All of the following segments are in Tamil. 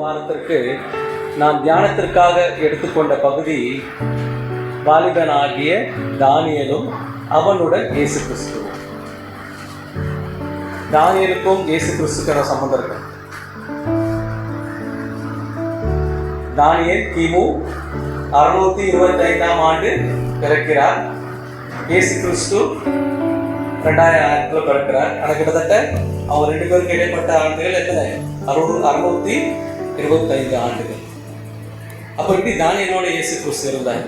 வாரத்திற்கு நாம் தியானத்திற்காக எடுத்துக்கொண்ட பகுதி வாலிபனாகிய தானியேலும் அவனுடன் இயேசு கிறிஸ்து. தானியேலுக்கும் இயேசு கிறிஸ்துக்கான சம்பந்தம் இருக்கு. தானியேல் கிமு 625ஆம் ஆண்டு பிறக்கிறார். இயேசு கிறிஸ்து 2000 பிறக்கிறார். ஆனால் கிட்டத்தட்ட அவங்க 2 பேருக்கு இடைப்பட்ட ஆண்டுகள் எத்தனை? 625 ஆண்டுகள். அப்போ இப்படி தானியேலோட இயேசு கிறிஸ்து இருந்தார்.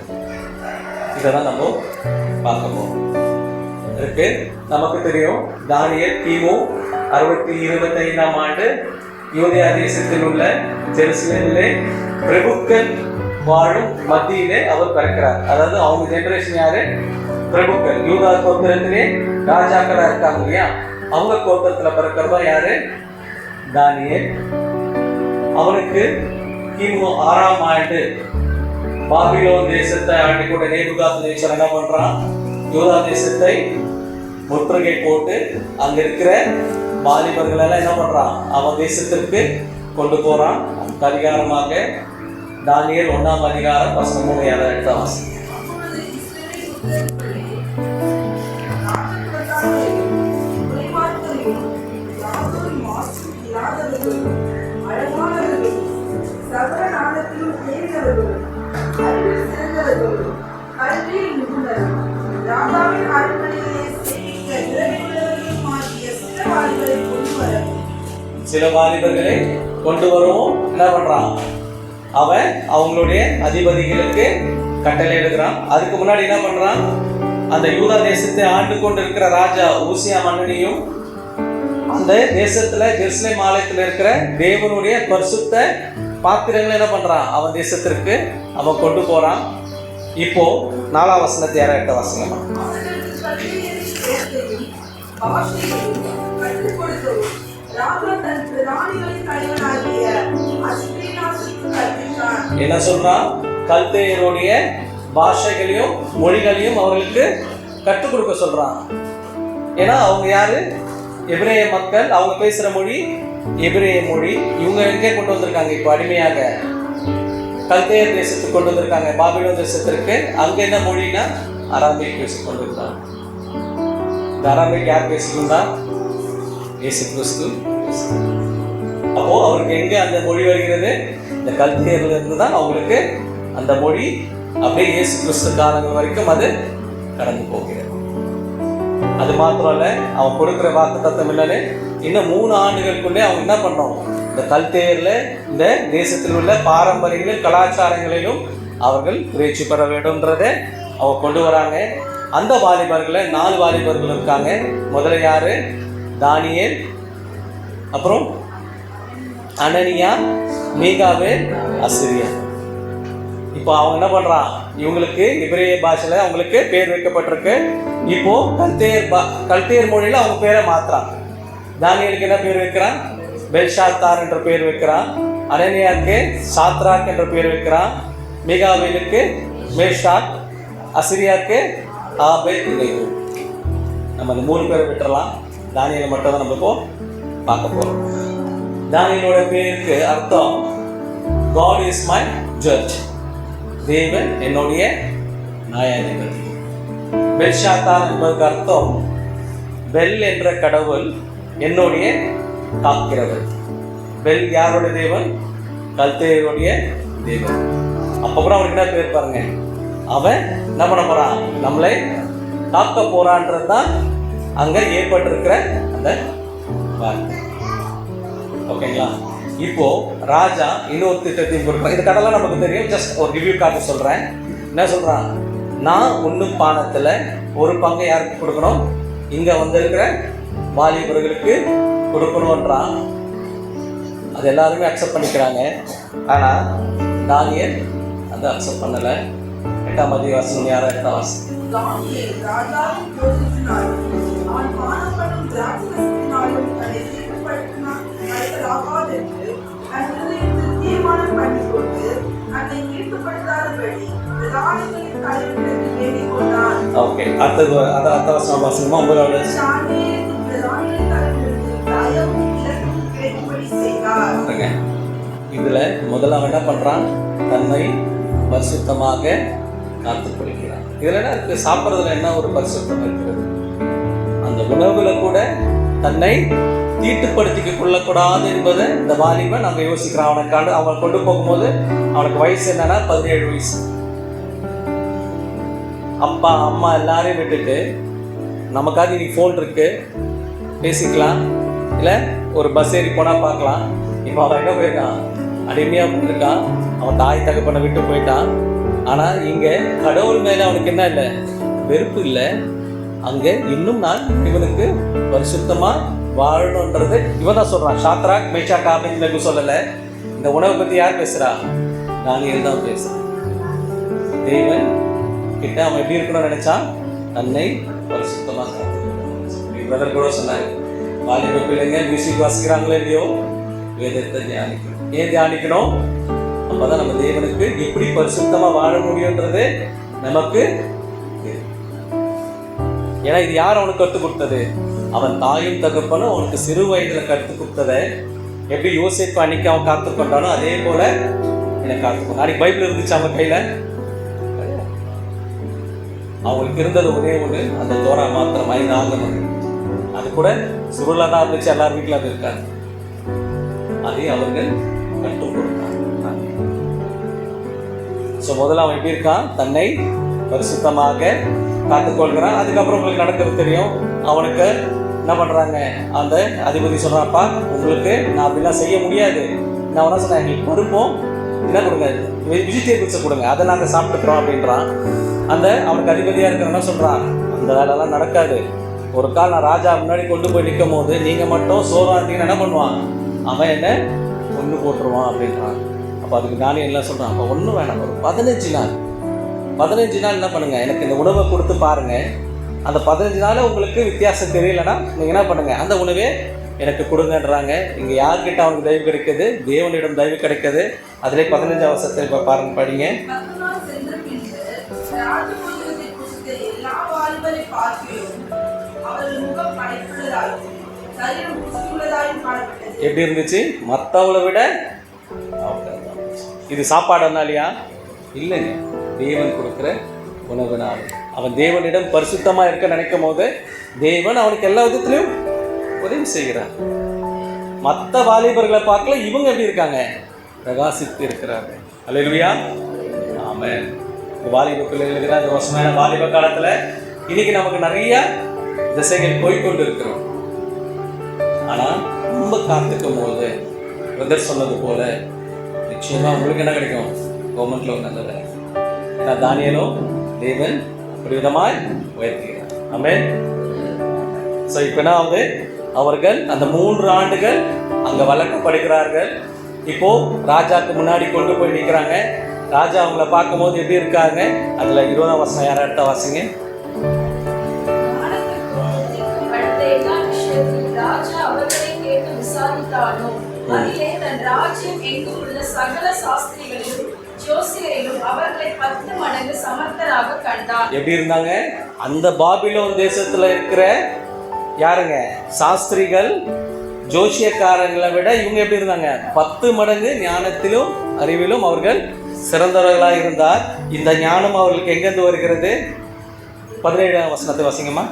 இதை தான் நம்ம பார்க்க போறோம். இருக்கு நமக்கு தெரியும், தானியேல் கிமு 625ஆம் ஆண்டு யூதேயா தேசத்தில் உள்ள ஜெருசலேமிலே பிரபுக்கள் வாழும் மத்தியிலே அவர் பிறக்கிறார். அதாவது அவங்க ஜெனரேஷன் யாரு? பிரபுக்கள். யூதா கோத்திரத்திலே ராஜாக்களா இருக்காங்க இல்லையா, அவங்க கோத்திரத்துல பிறக்கிறதா யாரு? தானியேல். அவனுக்கு கிமு 6ஆம் ஆண்டு பாபிலோன் தேசத்தை ஆண்டு கூட நேபுகாத்நேச்சர் என்ன பண்றான்? யூதா தேசத்தை முற்றுகை போட்டு அங்க இருக்கிற வாலிபர்கள் எல்லாம் என்ன பண்றான்? அவன் தேசத்திற்கு கொண்டு போறான். அதிகாரமாக தானியேல் 1ஆம் அதிகாரம் 13 வாசி. சில வாலிபர்களை கொண்டு வரவும் என்ன பண்றான்? அவன் அவங்களுடைய அதிபதிகளுக்கு கட்டளை எடுக்கிறான். அதுக்கு முன்னாடி என்ன பண்றான்? அந்த யூதா தேசத்தை ஆண்டு கொண்டு இருக்கிற ராஜா ஊசியா மன்னனையும் அந்த தேசத்துல ஜெருசலேம் ஆலயத்தில் இருக்கிற தேவனுடைய பரிசுத்த பாத்திரங்களை என்ன பண்றான்? அவன் தேசத்திற்கு அவன் கொண்டு போறான். இப்போ 4ஆம் வசனத்தை 8 வசனம். என்ன சொல்றான்? கல்தேயருடைய பாஷைகளையும் மொழிகளையும் அவர்களுக்கு கற்றுக் கொடுக்க சொல்றான். ஏன்னா அவங்க யாரு? எபிரேய மக்கள். அவங்க பேசுற மொழி எபிரேய மொழி. இவங்க எங்கே கொண்டு வந்திருக்காங்க? இப்போ அடிமையாக கல்தேயர் தேசத்துக்கு கொண்டு வந்திருக்காங்க, பாபிலோன் தேசத்திற்கு. அங்க என்ன மொழினா அராமிக் பேசி கொண்டிருக்காங்க. இந்த அராமிக் யார் பேசிக்கொண்டா? இயேசு கிறிஸ்து. அப்போ அவருக்கு எங்க அந்த மொழி வருகிறது? இந்த கல்தேயர்ல இருந்து தான் அவங்களுக்கு அந்த மொழி அப்படியே இயேசு கிறிஸ்து காலங்கள் வரைக்கும் அது கடந்து போகிறது. அது மாத்திரம் இல்ல, அவன் கொடுக்குற வாக்கு தத்தம் இல்லைன்னு இன்னும் 3 ஆண்டுகளுக்குள்ளே அவங்க என்ன பண்ணோம்? இந்த கல்தேயர்ல இந்த தேசத்தில் உள்ள பாரம்பரியங்களிலும் கலாச்சாரங்களிலும் அவர்கள் தேர்ச்சி பெற வேண்டும்ன்றதை அவங்க கொண்டு வராங்க. அந்த வாலிபர்களை 4 வாலிபர்கள் இருக்காங்க. முதல்ல யாரு? தானியேல், அப்புறம் அனனியா, மீகாவேல், அசிரியா. இப்போ அவங்க என்ன பண்றான்? இவங்களுக்கு எபிரேய பாஷையில அவங்களுக்கு பேர் வைக்கப்பட்டிருக்கு. இப்போ கல்தேயர் மொழியில அவங்க பேரை மாத்துறாங்க. தானியேலுக்கு என்ன பேர் வைக்கிறான்? பெல்ஷாத்தார் என்ற பேர் வைக்கிறான். அனனியாவுக்கு சாத்ராக் என்ற பேர் வைக்கிறான். மீகாவேலுக்கு மேஷாக், அசிரியாவுக்கு ஆபேத்நேகோ. நம்ம அந்த 3 பேரை விட்டுறலாம். தானியேலை மட்டும் தான் நம்ம இப்போ பார்க்க போறோம். தானியேலோட பேருக்கு அர்த்தம் God is my judge. தேவன் என்னுடைய நியாயாதிபதி. பெல்ஷாத்தார் என்பதற்கு அர்த்தம் பெல் என்ற கடவுள் என்னுடைய காக்கிறவர். பெல் யாருடைய தேவன்? கல்தேயருடைய தேவன். அப்ப கூட அவனுக்கு என்ன பேர் பாருங்க? அவன் என்ன பண்ண போறான்? நம்மளை காக்க போறான்றது தான் அங்க ஏற்பட்டிருக்கிற அந்த வார்த்தை. ஓகேங்களா? இப்போ ராஜா இன்னொரு திட்டத்தையும் கொடுக்குறான். இந்த கதைலாம் நமக்கு தெரியும். ஜஸ்ட் ஒரு ரிவ்யூ காட்ட சொல்றேன். என்ன சொல்றான்? நான் உண்ணும் பானத்துல ஒரு பங்கை யாருக்கு கொடுக்கணும்? இங்க வந்திருக்கிற வாலிபர்களுக்கு கொடுக்கணும்ன்றான். அது எல்லாருமே அக்செப்ட் பண்ணிக்கிறாங்க. ஆனா தானியேல் அதை அக்செப்ட் பண்ணல. 8ஆம் அதிகாரம் 8 வாசி. ஓகே, அடுத்த வசனம் வாசிக்குமா? 9வது. இதுல முதல்ல அவன் என்ன பண்றான்? தன்னை பரிசுத்தமாக காத்துக்கொள்கிறான். இதுல என்ன இருக்கு? சாப்பிட்றதுல என்ன ஒரு பரிசுத்தம் இருக்கிறது? அந்த உணவுல கூட தன்னை தீட்டுப்படுத்திக்க கொள்ளக்கூடாது என்பதை இந்த வாலிபன் நாங்க யோசிக்கிறான். அவனை கொண்டு போகும்போது அவனுக்கு வயசு என்னன்னா 17 வயசு. அப்பா அம்மா எல்லாரையும் விட்டுட்டு நமக்காக இன்னைக்கு ஃபோன் இருக்கு, பேசிக்கலாம், இல்லை ஒரு பஸ் ஏறி போனால் பார்க்கலாம். இப்போ அவன் எங்கே போயிருக்கான்? அடிமையாக போயிருக்கான். அவன் தாய் தகப்பனை விட்டு போயிட்டான். ஆனால் இங்கே கடவுள் மேலே அவனுக்கு என்ன இல்லை? வெறுப்பு இல்லை. அங்கே இன்னும் நான் இவனுக்கு பரிசுத்தமாக வாழணுன்றது இவன் தான் சொல்கிறான். ஷாத்ராக் மேஷாக் ஆபேத்நேகோ சொல்லலை. இந்த உணவை பற்றி யார் பேசுகிறா? தானியேல் தான் பேசுகிறான். தேவன் கிட்ட அவன் எப்படி இருக்கணும்னு நினைச்சான்? தன்னை பரிசுத்தமாக காத்துக்கணும். பிரதர் கூட சொன்னாங்க, வாலிப பிள்ளைங்க மியூசிக் வாசிக்கிறாங்களோ இல்லையோ, வேதத்தை தியானிக்கணும். ஏன் தியானிக்கணும்? அப்பதான் நம்ம தேவனுக்கு எப்படி பரிசுத்தமா வாழ முடியும்ன்றது நமக்கு. ஏன்னா இது யார் அவனுக்கு கற்றுக் கொடுத்தது? அவன் தாயும் தகப்பனும் அவனுக்கு சிறு வயதுல கற்றுக் கொடுத்ததை எப்படி யோசிப்பு அன்னைக்கு அவன் காத்துக்கொண்டானோ அதே போல எனக்கு காத்துக்கொண்டான். அன்னைக்கு பைபிள் இருந்துச்சு அவன் கையில? அவங்களுக்கு இருந்தது ஒரே ஒன்று, அந்த தோரா மாத்திரம் 5 ஆகமங்கள். அது கூட சுருளா தான் இருந்துச்சு, எல்லார் வீட்டில் அது இருக்காது. அதை அவர்கள் கற்றுக் கொடுத்தாங்க. ஸோ முதல்ல அவன் எப்படி இருக்கான்? தன்னை பரிசுத்தமாக காத்துக்கொள்கிறான். அதுக்கப்புறம் உங்களுக்கு நடக்கிறது தெரியும். அவனுக்கு என்ன பண்றாங்க? அந்த அதிபதி சொல்றான்ப்பா, உங்களுக்கு நான் அப்படிலாம் செய்ய முடியாது. நான் என்ன சொன்னேன்? எங்களுக்கு பருப்போம் என்ன கொடுங்க, வெஜிடேபிள்ஸை கொடுங்க, அதை நாங்கள் சாப்பிட்டுக்கிறோம் அப்படின்றான். அந்த அவனுக்கு அதிபதியாக இருக்கிறவன சொல்கிறான், அந்த வேலைலாம் நடக்காது. ஒரு கால் நான் ராஜா முன்னாடி கொண்டு போய் நிற்கும் போது நீங்கள் மட்டும் சோறா இருந்தீங்கன்னா என்ன பண்ணுவான்? அவன் என்ன கொண்டு போட்டுருவான் அப்படின்றான். அப்போ அதுக்கு தானியேல் என்ன சொல்கிறான்? அப்போ ஒன்றும் வேணாம், ஒரு 15 நாள் என்ன பண்ணுங்கள், எனக்கு இந்த உணவை கொடுத்து பாருங்கள். அந்த 15 நாள் உங்களுக்கு வித்தியாசம் தெரியலன்னா நீங்கள் என்ன பண்ணுங்கள், அந்த உணவே எனக்கு கொடுங்கன்றாங்க. இங்கே யார்கிட்ட அவனுக்கு தயவு கிடைக்குது? தேவனிடம் தயவு கிடைக்குது. அதிலே 15ஆம் வசனத்தை இப்போ பாருங்க, படிங்க. எப்படி இருந்துச்சு? மற்றவளை விட இது சாப்பாடுனா இல்லையா? இல்லைங்க, தேவன் கொடுக்குற உணவுனால. அவன் தேவனிடம் பரிசுத்தமா இருக்க நினைக்கும் போது தேவன் அவனுக்கு எல்லா விதத்திலையும் உதவி செய்கிறார். மற்ற வாலிபர்களை பார்க்கல, இவங்க எப்படி இருக்காங்க? பிரகாசித்து இருக்கிறாங்க. அல்லேலூயா, ஆமென். வாலிப பிள்ளைகளுக்கு தான் இந்த வருஷமான வாலிப காலத்துல இன்னைக்கு நமக்கு நிறைய திசைகள் போய்கொண்டு இருக்கிறோம். ஆனா ரொம்ப காத்துக்கும் போது பிரதர் சொன்னது போல நிச்சயமா உங்களுக்கு என்ன கிடைக்கும்? கவர்மெண்ட்ல ஒரு நல்ல வேலை. ஏன்னா தானியேலும் தேவன் ஒரு விதமாய் உயர்த்துகிறார். ஆமென். ஸோ இப்போ என்ன ஆகுது? அவர்கள் அந்த 3 ஆண்டுகள் அங்க வளர்க்கப்படுகிறார்கள். இப்போ ராஜாக்கு முன்னாடி கொண்டு போய் நிற்கிறாங்க. ராஜா அவங்கள பார்க்கும் போது எப்படி இருக்காங்க? அதுல 20ஆம் வசனம் யார் அடுத்த வாசிங்க. ராஜா அவர்களை கேட்டு விசாரித்தானோ, அதிலே தன் ராஜ்யம் எங்கும் உள்ள சகல சாஸ்திரிகளிலும் ஜோசியரிலும் அவர்களை 10 மடங்கு சமர்த்தராக கண்டார். எப்படி இருந்தாங்க? அந்த பாபிலோன் தேசத்துல இருக்கிற யாருங்க? சாஸ்திரிகள், ஜோசியக்காரங்களை விட இவங்க எப்படி இருந்தாங்க? 10 மடங்கு ஞானத்திலும் அறிவிலும் அவர்கள் சிறந்தவர்களாக இருந்தார். இந்த ஞானம் அவர்களுக்கு எங்கிருந்து வருகிறது? 17ஆம் வசனத்தை வாசிங்கம்மா.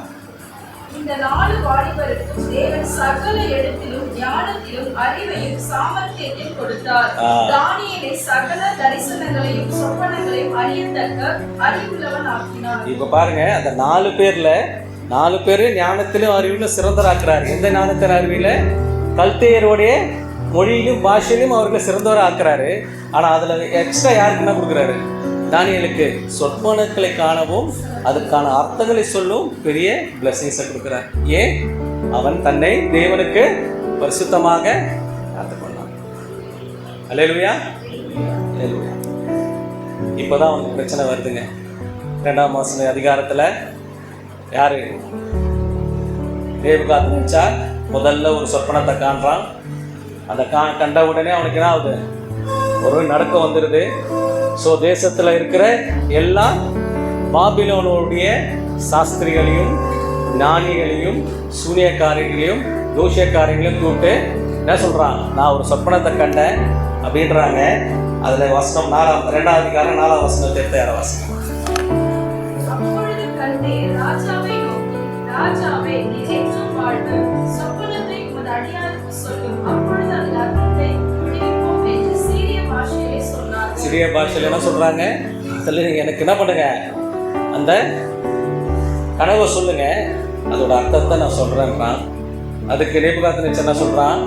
இந்த 4 வாலிபருக்கும் தேவன் சகல இடத்திலும் ஞானத்திலும் அறிவையும் சாமர்த்தியத்தையும் கொடுத்தார். தானியேலை சகல தரிசனங்களையும் சொப்பனங்களையும் அறியத்தக்க அறிவுள்ளவன் ஆக்கினார். இப்ப பாருங்க, அந்த 4 பேர்ல 4 பேர் ஞானத்திலும் அறிவிலும் சிறந்தவராக்குறாரு. எந்த ஞானத்தின் அறிவில? கல்தேயருடைய மொழியிலும் பாஷையிலும் அவர்களை சிறந்தவரை ஆக்குறாரு. ஆனா அதுல எக்ஸ்ட்ரா யாருக்கு என்ன கொடுக்குறாரு? தானியேலுக்கு சொற்பனங்களை காணவும் அதுக்கான அர்த்தங்களை சொல்லும் பெரிய பிளஸிங்ஸை கொடுக்குறார். ஏன்? அவன் தன்னை தேவனுக்கு பரிசுத்தமாக காத்துக்கொண்டான். அல்லேலூயா, அல்லேலூயா. இப்போதான் அவனுக்கு பிரச்சனை வருதுங்க. 2ஆம் வசன அதிகாரத்துல யாரு தேவகாத்து நினைச்சா முதல்ல ஒரு சொப்பனத்தை காண்றான். அந்த கண்ட உடனே அவனுக்கு என்ன ஆகுது? ஒரு நடக்கம் வந்துடுது. ஸோ தேசத்தில் இருக்கிற எல்லா பாபிலோனுடைய சாஸ்திரிகளையும் ஞானிகளையும் சூனியக்காரங்களையும் தோஷக்காரங்களையும் கூப்பிட்டு என்ன சொல்கிறான், நான் ஒரு சொப்பனத்தை கண்டேன் அப்படின்றாங்க. அதில் வசனம் 2ஆம் அதிகாரம் 4ஆம் வசனத்தை எடுத்து யாரை வாசிக்கலாம்? அப்பொழுது கண்டேன், ராஜாவை நோக்கி, ராஜாவே, நீர் என்றும் வாழ்க. சொப்பனத்தை உமது அடியாருக்கு சொல்லும். அப்பொழுது அந்த அர்த்தத்தை விடுவிப்போம் என்று சீரிய பாஷையிலே சொன்னார்கள். சிறிய பாஷையில் என்ன சொல்கிறாங்க? நீங்கள் எனக்கு என்ன பண்ணுங்க, அந்த கனவை சொல்லுங்க, அதோட அர்த்தத்தை நான் சொல்கிறேன்றான். அதுக்கு நேபுகாத்நேச்சர் என்ன சொல்கிறான்?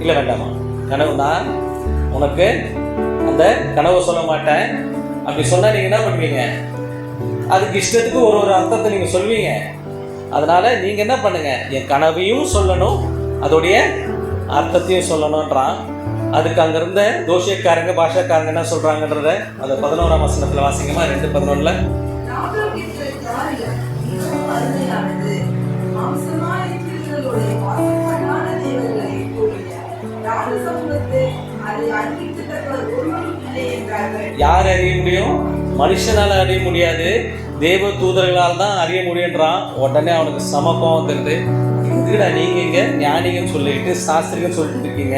இல்லை வேண்டாமா, கனவு நான் உனக்கு அந்த கனவை சொல்ல மாட்டேன். அப்படி சொன்னால் நீங்கள் என்ன பண்ணுவீங்க, அதுக்கு இஷ்டத்துக்கு ஒரு அர்த்தத்தை நீங்கள் சொல்வீங்க. அதனால் நீங்கள் என்ன பண்ணுங்கள், என் கனவையும் சொல்லணும், அதோடைய அர்த்தத்தையும் சொல்லணுன்றான். அதுக்கு அங்கே இருந்த தோஷியக்காரங்க பாஷாக்காரங்க என்ன சொல்கிறாங்கன்றத அதை 11ஆம் வசனத்தில் வாசிங்கம்மா. 2:11. யார் அறிய முடியும்? மனுஷனால் அறிய முடியாது, தேவ தூதர்களால் தான் அறிய முடியுன்றான். உடனே அவனுக்கு சமக்கம் வந்துடுது. இதுடா நீங்கள் இங்கே ஞானிகன்னு சொல்லிட்டு சாஸ்திரிகன்னு சொல்லிட்டு இருக்கீங்க.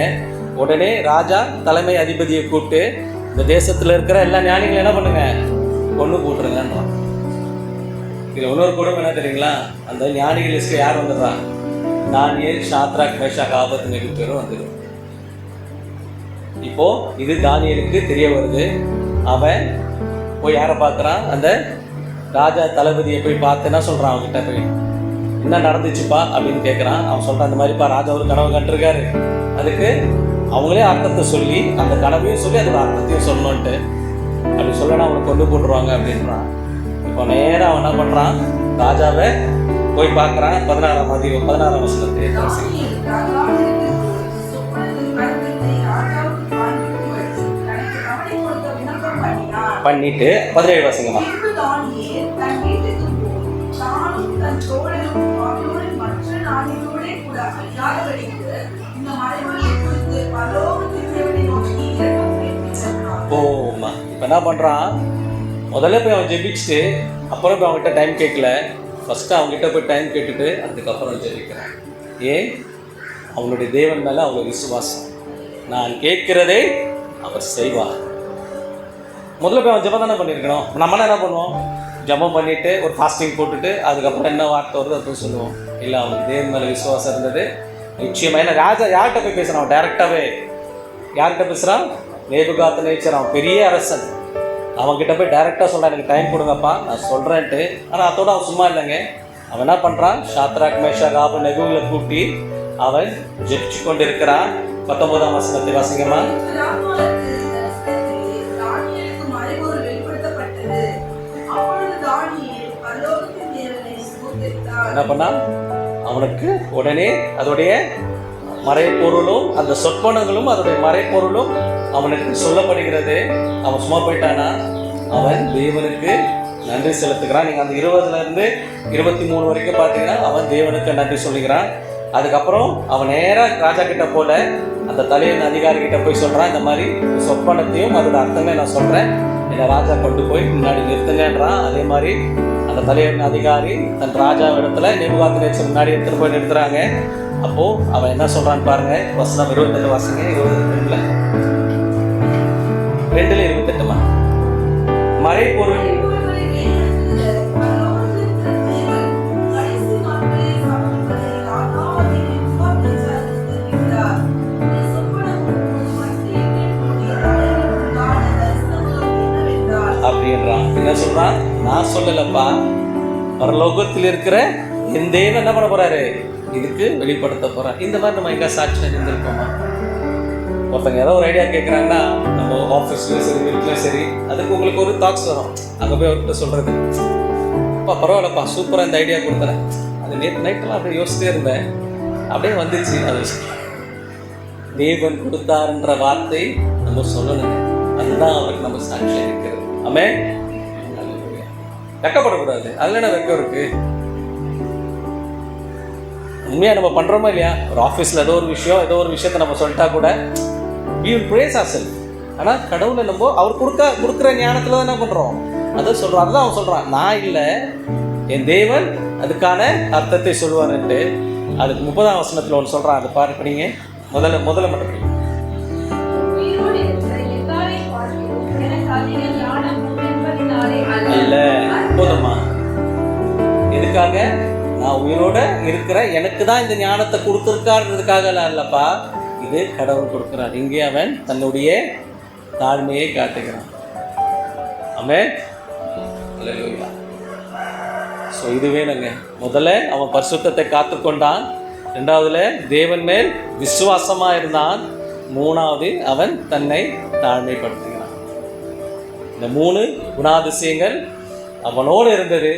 உடனே ராஜா தலைமை அதிபதியை கூப்பிட்டு இந்த தேசத்தில் இருக்கிற எல்லா ஞானிகளும் என்ன பண்ணுங்க, கொண்டு போட்டுருங்கன்றான். இதில் இன்னொரு குடும்பம் என்ன தெரியுங்களா, அந்த ஞானிகள் லிஸ்ட்டில் யார் வந்துடுறான்? தானியேல், ஷாத்ராக், மேஷாக், ஆபேத்நேகோ பேரும் வந்துடும். இப்போது இது தானியேலுக்கு தெரிய வருது. அவன் போய் யாரை பார்க்குறான், அந்த ராஜா தளபதியை போய் பார்த்து என்ன சொல்கிறான், அவங்ககிட்ட போய் என்ன நடந்துச்சுப்பா அப்படின்னு கேட்குறான். அவன் சொல்கிறான், அந்த மாதிரிப்பா ராஜா ஒரு கனவு கண்டிருக்காரு. அதுக்கு அவங்களே அர்த்தத்தை சொல்லி அந்த கனவையும் சொல்லி அதோட அர்த்தத்தையும் சொல்லணுன்ட்டு அப்படி சொல்லணும், அவங்களை கொண்டு போட்டுருவாங்க அப்படின்றான். இப்போ நேராக அவன் என்ன பண்ணுறான், ராஜாவை போய் பார்க்குறான். 16ஆம் வசனத்தை பண்ணிட்டு 17 வசனமா. ஓமா, இப்போ என்ன பண்ணுறான், முதல்ல போய் அவன் ஜெபிச்சுட்டு அப்புறம் போய் அவங்ககிட்ட டைம் கேட்கல. ஃபஸ்ட்டு அவங்ககிட்ட போய் டைம் கேட்டுட்டு அதுக்கப்புறம் ஜெபிக்கிறான். ஏன்? அவனுடைய தேவன் மேலே அவ்வளோ விசுவாசம். நான் கேட்கிறதை அவர் செய்வார். முதல்ல போய் அவன் ஜெபம் தானே பண்ணியிருக்கணும். நம்மளாம் என்ன பண்ணுவோம், ஜெபம் பண்ணிவிட்டு ஒரு ஃபாஸ்டிங் போட்டுட்டு அதுக்கப்புறம் என்ன வார்த்தை வருது அப்படின்னு சொல்லுவோம். இல்லை, அவனுக்கு தேவன் மேலே விசுவாசம் இருந்தது நிச்சயமாக. ஏன்னா ராஜா யார்கிட்ட போய் பேசுகிறான், அவன் டைரெக்டாகவே யார்கிட்ட பேசுகிறான்? நேபுகாத்நேச்சர், அவன் பெரிய அரசன். அவன்கிட்ட போய் டைரெக்டாக சொல்கிறான், எனக்கு டைம் கொடுங்கப்பா நான் சொல்கிறேன்ட்டு. ஆனால் அதோட அவன் சும்மா இல்லைங்க. அவன் என்ன பண்ணுறான், ஷாத்ராக், மேஷாக், ஆபேத்நேகோவை கூட்டி அவன் ஜெபிச்சு கொண்டு இருக்கிறான். 19ஆம் வசனத்தை வாசிங்கம்மா. என்ன பண்ணான், அவனுக்கு உடனே அதோடைய மறைப்பொருளும் அந்த சொற்பனங்களும் அதோடைய மறைப்பொருளும் அவனுக்கு சொல்லப்படுகிறது. அவன் சும்மா போயிட்டானா, அவன் தேவனுக்கு நன்றி செலுத்துகிறான். நீங்கள் அந்த 20லேருந்து 23 வரைக்கும் பார்த்தீங்கன்னா அவன் தேவனுக்கு நன்றி சொல்லுகிறான். அதுக்கப்புறம் அவன் நேராக ராஜா கிட்ட போல அந்த தலைவன் அதிகாரிகிட்ட போய் சொல்கிறான், இந்த மாதிரி சொப்பனத்தையும் அதோட அர்த்தமே நான் சொல்கிறேன், என்னை ராஜா கொண்டு போய் முன்னாடி நிறுத்துங்கன்றான். அதே மாதிரி அந்த தலைவன் அதிகாரி தன் ராஜா இடத்துல நேபுகாத்நேச்சர் முன்னாடி எடுத்துகிட்டு போய் நிறுத்துறாங்க. அப்போது அவன் என்ன சொல்கிறான்னு பாருங்க. வசனம் 22 வாசிங்க. 22:28 மறைப்பொருள் அப்படின்றான். என்ன சொல்றான், நான் சொல்லலப்பா, பரலோகத்தில் இருக்கிற என் தேவன் என்ன பண்ண போறாரு, இதுக்கு வெளிப்படுத்த போறான். இந்த மாதிரி நம்ம எங்க சாட்சி இருந்திருக்கோமா? ஒருத்தங்க ஏதோ ஒரு ஐடியா கேட்குறாங்கன்னா நம்ம ஆஃபீஸ்லையும் சரி வீட்லையும் சரி அதுக்கு உங்களுக்கு ஒரு தாட்ஸ் வரும். அங்கே போய் அவர்கிட்ட சொல்கிறது, அப்பா பரவாயில்லப்பா சூப்பராக இந்த ஐடியா கொடுத்துறேன், அது நேற்று நைட்டெல்லாம் அப்படியே யோசிச்சிட்டே இருந்தேன், அப்படியே வந்துச்சு. அது தேவன் கொடுத்தாருன்ற வார்த்தை நம்ம சொல்லணும். அதுதான் அவருக்கு நம்ம சாட்சி இருக்கிறது. ஆமே, வெக்கப்படக்கூடாது. அதில் என்ன வெக்கம் இருக்கு? உண்மையாக நம்ம பண்ணுறோமா இல்லையா? ஒரு ஆஃபீஸில் ஏதோ ஒரு விஷயத்தை நம்ம சொல்லிட்டா கூட we will praise ourselves. ஆனால் கடவுளை நம்ம அவர் கொடுக்குற ஞானத்தில் தான் என்ன பண்ணுறோம், அதை சொல்கிறோம். அதுதான் அவன் சொல்கிறான், நான் இல்லை, என் தேவன் அதுக்கான அர்த்தத்தை சொல்லுவார்ன்ட்டு. அதுக்கு 30ஆம் வசனத்தில் ஒன்று சொல்கிறான், அது பாரு படிங்க. முதல்ல மட்டும் படிங்க. உயிரோடு இருக்கிற எல்லாரையும் பார்க்கிறோம் எனக்கு அதிக ஞானம் உண்டு என்பதினாலே அல்ல. போதுமா? எதுக்காக? நான் உயிரோட இருக்கிற எனக்கு தான் இந்த ஞானத்தை கொடுத்துருக்காருன்றதுக்காக இல்லப்பா, இது கடவுள் கொடுக்குறார். இங்கே அவன் தன்னுடைய தாழ்மையை காட்டுகிறான். ஆமென். அல்லேலூயா. ஸோ இது வேணுங்க. முதல்ல அவன் பரிசுத்தத்தை காத்துக்கொண்டான், ரெண்டாவதுல தேவன் மேல் விசுவாசமாக இருந்தான், மூணாவது அவன் தன்னை தாழ்மைப்படுத்துகிறான். இந்த 3 குணாதிசயங்கள் அவனோடு இருந்தது.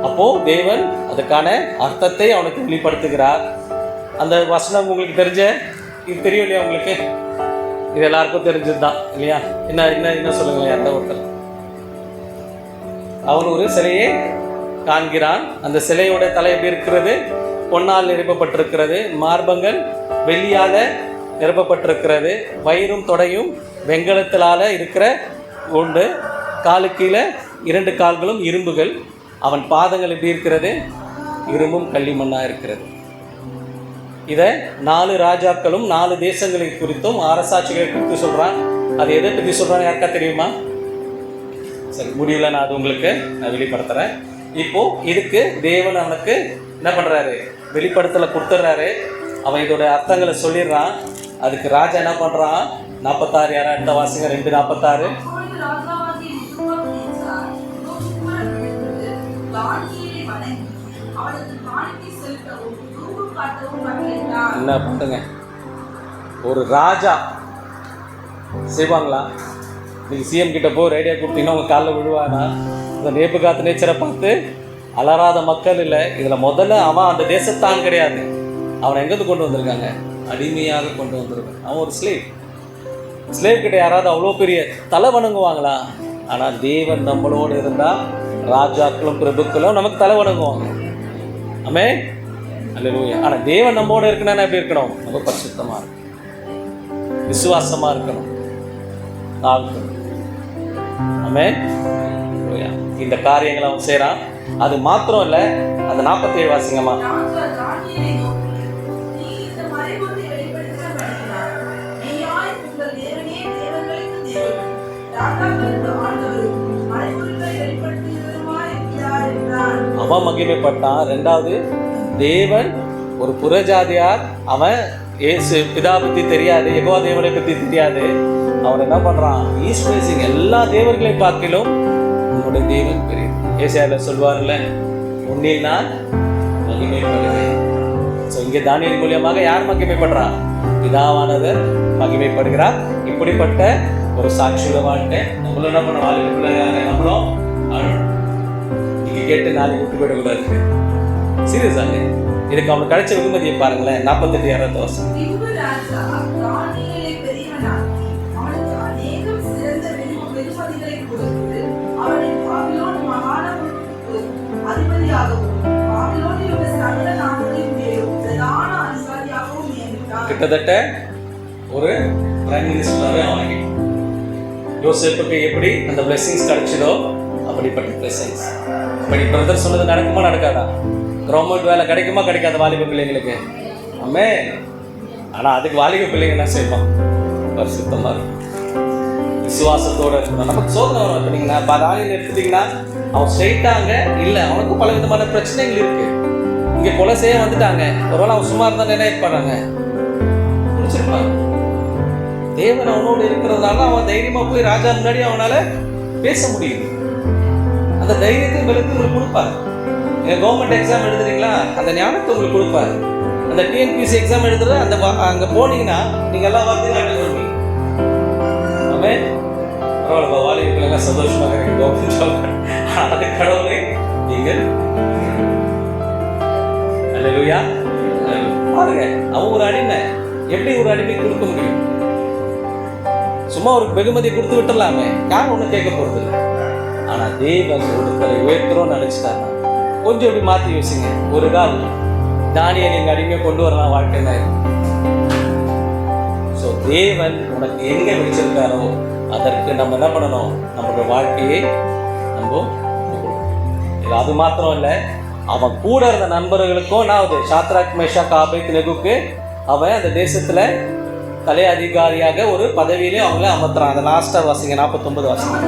அப்போ தேவன் அதுக்கான அர்த்தத்தை அவனுக்கு வெளிப்படுத்துகிறார். அந்த வசனம் உங்களுக்கு இது தெரியும் இல்லையா? உங்களுக்கு இது எல்லாருக்கும் தெரிஞ்சது தான் இல்லையா? என்ன சொல்லுங்க யார்கிட்ட ஒருத்தர். அவன் ஒரு சிலையை காண்கிறான். அந்த சிலையோட தலை எப்படி இருக்கிறது? பொன்னால் நிரப்பப்பட்டிருக்கிறது. மார்பங்கள் வெள்ளியால் நிரப்பப்பட்டிருக்கிறது. வயிறும் தொடையும் வெண்கலத்திலால் இருக்கிற உண்டு. காலுக்கு கீழே 2 கால்களும் இரும்புகள். அவன் பாதங்கள் எப்படி இருக்கிறது? இரும்பும் களிமண்ணாக இருக்கிறது. இதை 4 ராஜாக்களும் 4 தேசங்களை குறித்தும் அரசாட்சிகளை குறித்து சொல்கிறான். அது எதை பற்றி சொல்கிறான்னு யாருக்கா தெரியுமா? சரி, முடிவில் நான் அது உங்களுக்கு வெளிப்படுத்துகிறேன். இப்போது இதுக்கு தேவன் அவனுக்கு என்ன பண்ணுறாரு? வெளிப்படுத்தலை கொடுத்துட்றாரு. அவன் இதோட அர்த்தங்களை சொல்லிடுறான். அதுக்கு ராஜா என்ன பண்ணுறான்? 46 யாரா அடுத்த வாசிங்க. 2:46. என்ன பண்ணுங்க? ஒரு ராஜா செய்வாங்களா? நீங்கள் சிஎம் கிட்ட போய் ரேடியோ கொடுத்தீங்கன்னா உங்கள் காலில் விழுவானா? இந்த நேபுகாத் நேச்சரை பார்த்து அலறாத மக்கள் இல்லை. இதில் முதல்ல அவன் அந்த தேசத்தான் கிடையாது. அவனை எங்கேருந்து கொண்டு வந்திருக்காங்க? அடிமையாக கொண்டு வந்திருக்காங்க. அவன் ஒரு ஸ்லேவ் கிட்ட யாராவது அவ்வளோ பெரிய தலை வணங்குவாங்களா? ஆனால் தேவன் நம்மளோடு இருந்தால் ராஜாக்களும் பிரபுக்களும் நமக்கு தலை வணங்குவாங்க. ஆமே. அல்லேலூயா. ஆனால் தேவன் நம்மோடு இருக்கணும்னா எப்படி இருக்கணும்? நம்ம பரிசுத்தமாக இருக்கணும், விசுவாசமாக இருக்கணும், தாழ்க்கணும். ஆமே. இந்த காரியங்களை அவன் செய்கிறான். அது மாத்திரம் இல்லை, அந்த 47 வாசிங்கம்மா. அவன் மகிமைப்பட்டான். ரெண்டாவது, தேவன் ஒரு புறஜாதியார். அவன் ஏசு பிதா பற்றி தெரியாது, யெகோவா தேவனை பற்றி தெரியாது. அவன் என்ன பண்ணுறான்? ஈஸ்வரசிங் எல்லா தேவர்களை பார்க்கிலும் உன்னுடைய தேவன் பெரியது. ஏசாயாவில் சொல்வார்ல, உன்னில் நான் மகிமைப்படுவேன். ஸோ இங்கே தானியேல் மூலியமாக யார் மகிமைப்படுறா? பிதாவானவர் மகிமைப்படுகிறார். இப்படிப்பட்ட ஒரு சாட்சியுள்ள வாழ்க்கை நம்மளும் என்ன பண்ண வாழ்க்கை நம்மளும் இங்கே கேட்டு நாளைக்கு விட்டு போயிடக்கூடாது. சீரியஸாங்க. இதுக்கு அவனுக்கு கிடைச்ச வெகுமதியை பாருங்களேன். 48 வருஷம். கிட்டத்தட்ட ஒரு பிரைம் மினிஸ்டராகவே அவனுக்கு. யோசேப்புக்கு எப்படி அந்த பிளெஸிங்ஸ் கிடைச்சதோ அப்படிப்பட்ட பிளெஸிங்ஸ். இப்படி பிரதர் சொன்னது நடக்குமா நடக்காதா? கவர்மெண்ட் வேலை கிடைக்குமா கிடைக்காத வாலிப பிள்ளைங்களுக்கு? ஆமே. ஆனால் அதுக்கு வாலிப பிள்ளைங்க என்ன செய்வோம்? பரிசுத்தமாக இருக்கும், விசுவாசத்தோடு இருக்கணும். நமக்கு சோதனை வரும். எடுத்துட்டிங்கன்னா தானியேல் எடுத்துட்டிங்கன்னா அவன் ஸ்ட்ரைட்டாங்க இல்லை, அவனுக்கும் பல விதமான பிரச்சனைகள் இருக்குது. இங்கே கொலை செய்ய வந்துட்டாங்க. ஒருவேளை அவன் சும்மா இருந்தால் என்ன இருப்பாங்க? முடிச்சிருப்பாங்க. தேவன் அவனோடு இருக்கிறதுனால அவன் தைரியமாக போய் ராஜா முன்னாடி அவனால் பேச முடியுது. அந்த தைரியத்தை வெளுத்து உங்களுக்கு கொடுப்பாரு. நீங்கள் கவர்மெண்ட் எக்ஸாம் எழுதுறீங்களா? அந்த ஞானத்தை உங்களுக்கு கொடுப்பாரு. அந்த டிஎன்பிசி எக்ஸாம் எழுதுறது அந்த அங்கே போனீங்கன்னா நீங்கள் எல்லா வார்த்தையும் அட்டன் பண்ணுவீங்க. ஆமே. பரவாயில்ல, வாலிபர்களெல்லாம் சந்தோஷமாக இருக்கு கவர்மெண்ட் ஜாப். அது கடவுளை நீங்கள் அல்லேலூயா. பாருங்க, அவன் ஒரு அடிமை. எப்படி ஒரு அடிமை கொடுக்க முடியும்? சும்மா ஒரு வெகுமதியை கொடுத்து விட்டுலாமே, யாரும் ஒன்றும் கேட்க போகிறது இல்லை. ஆனால் தேவன் ஒருத்தரை உயர்த்துறோம்னு நினச்சிட்டாங்க. கொஞ்சம் இப்படி மாற்றி யோசிங்க. ஒரு கால் தானியேல் எங்கள் அடிமையை கொண்டு வரலாம் வாழ்க்கை தான். ஸோ தேவன் உனக்கு எங்கே வச்சிருக்காரோ அதற்கு நம்ம என்ன பண்ணணும்? நம்மளோட வாழ்க்கையை நம்ம. இது அது மாத்திரம் இல்லை, அவன் கூட இருந்த நண்பர்களுக்கும் என்ன ஆகுது, ஷாத்ராக் மேஷாக் ஆபேத்நேகோவுக்கு அவன் அந்த தேசத்துல தலை அதிகாரியாக ஒரு பதவியிலே அவங்கள அமர்த்துறான். அந்த லாஸ்டா வாசிங்க, 49 வாசிங்க.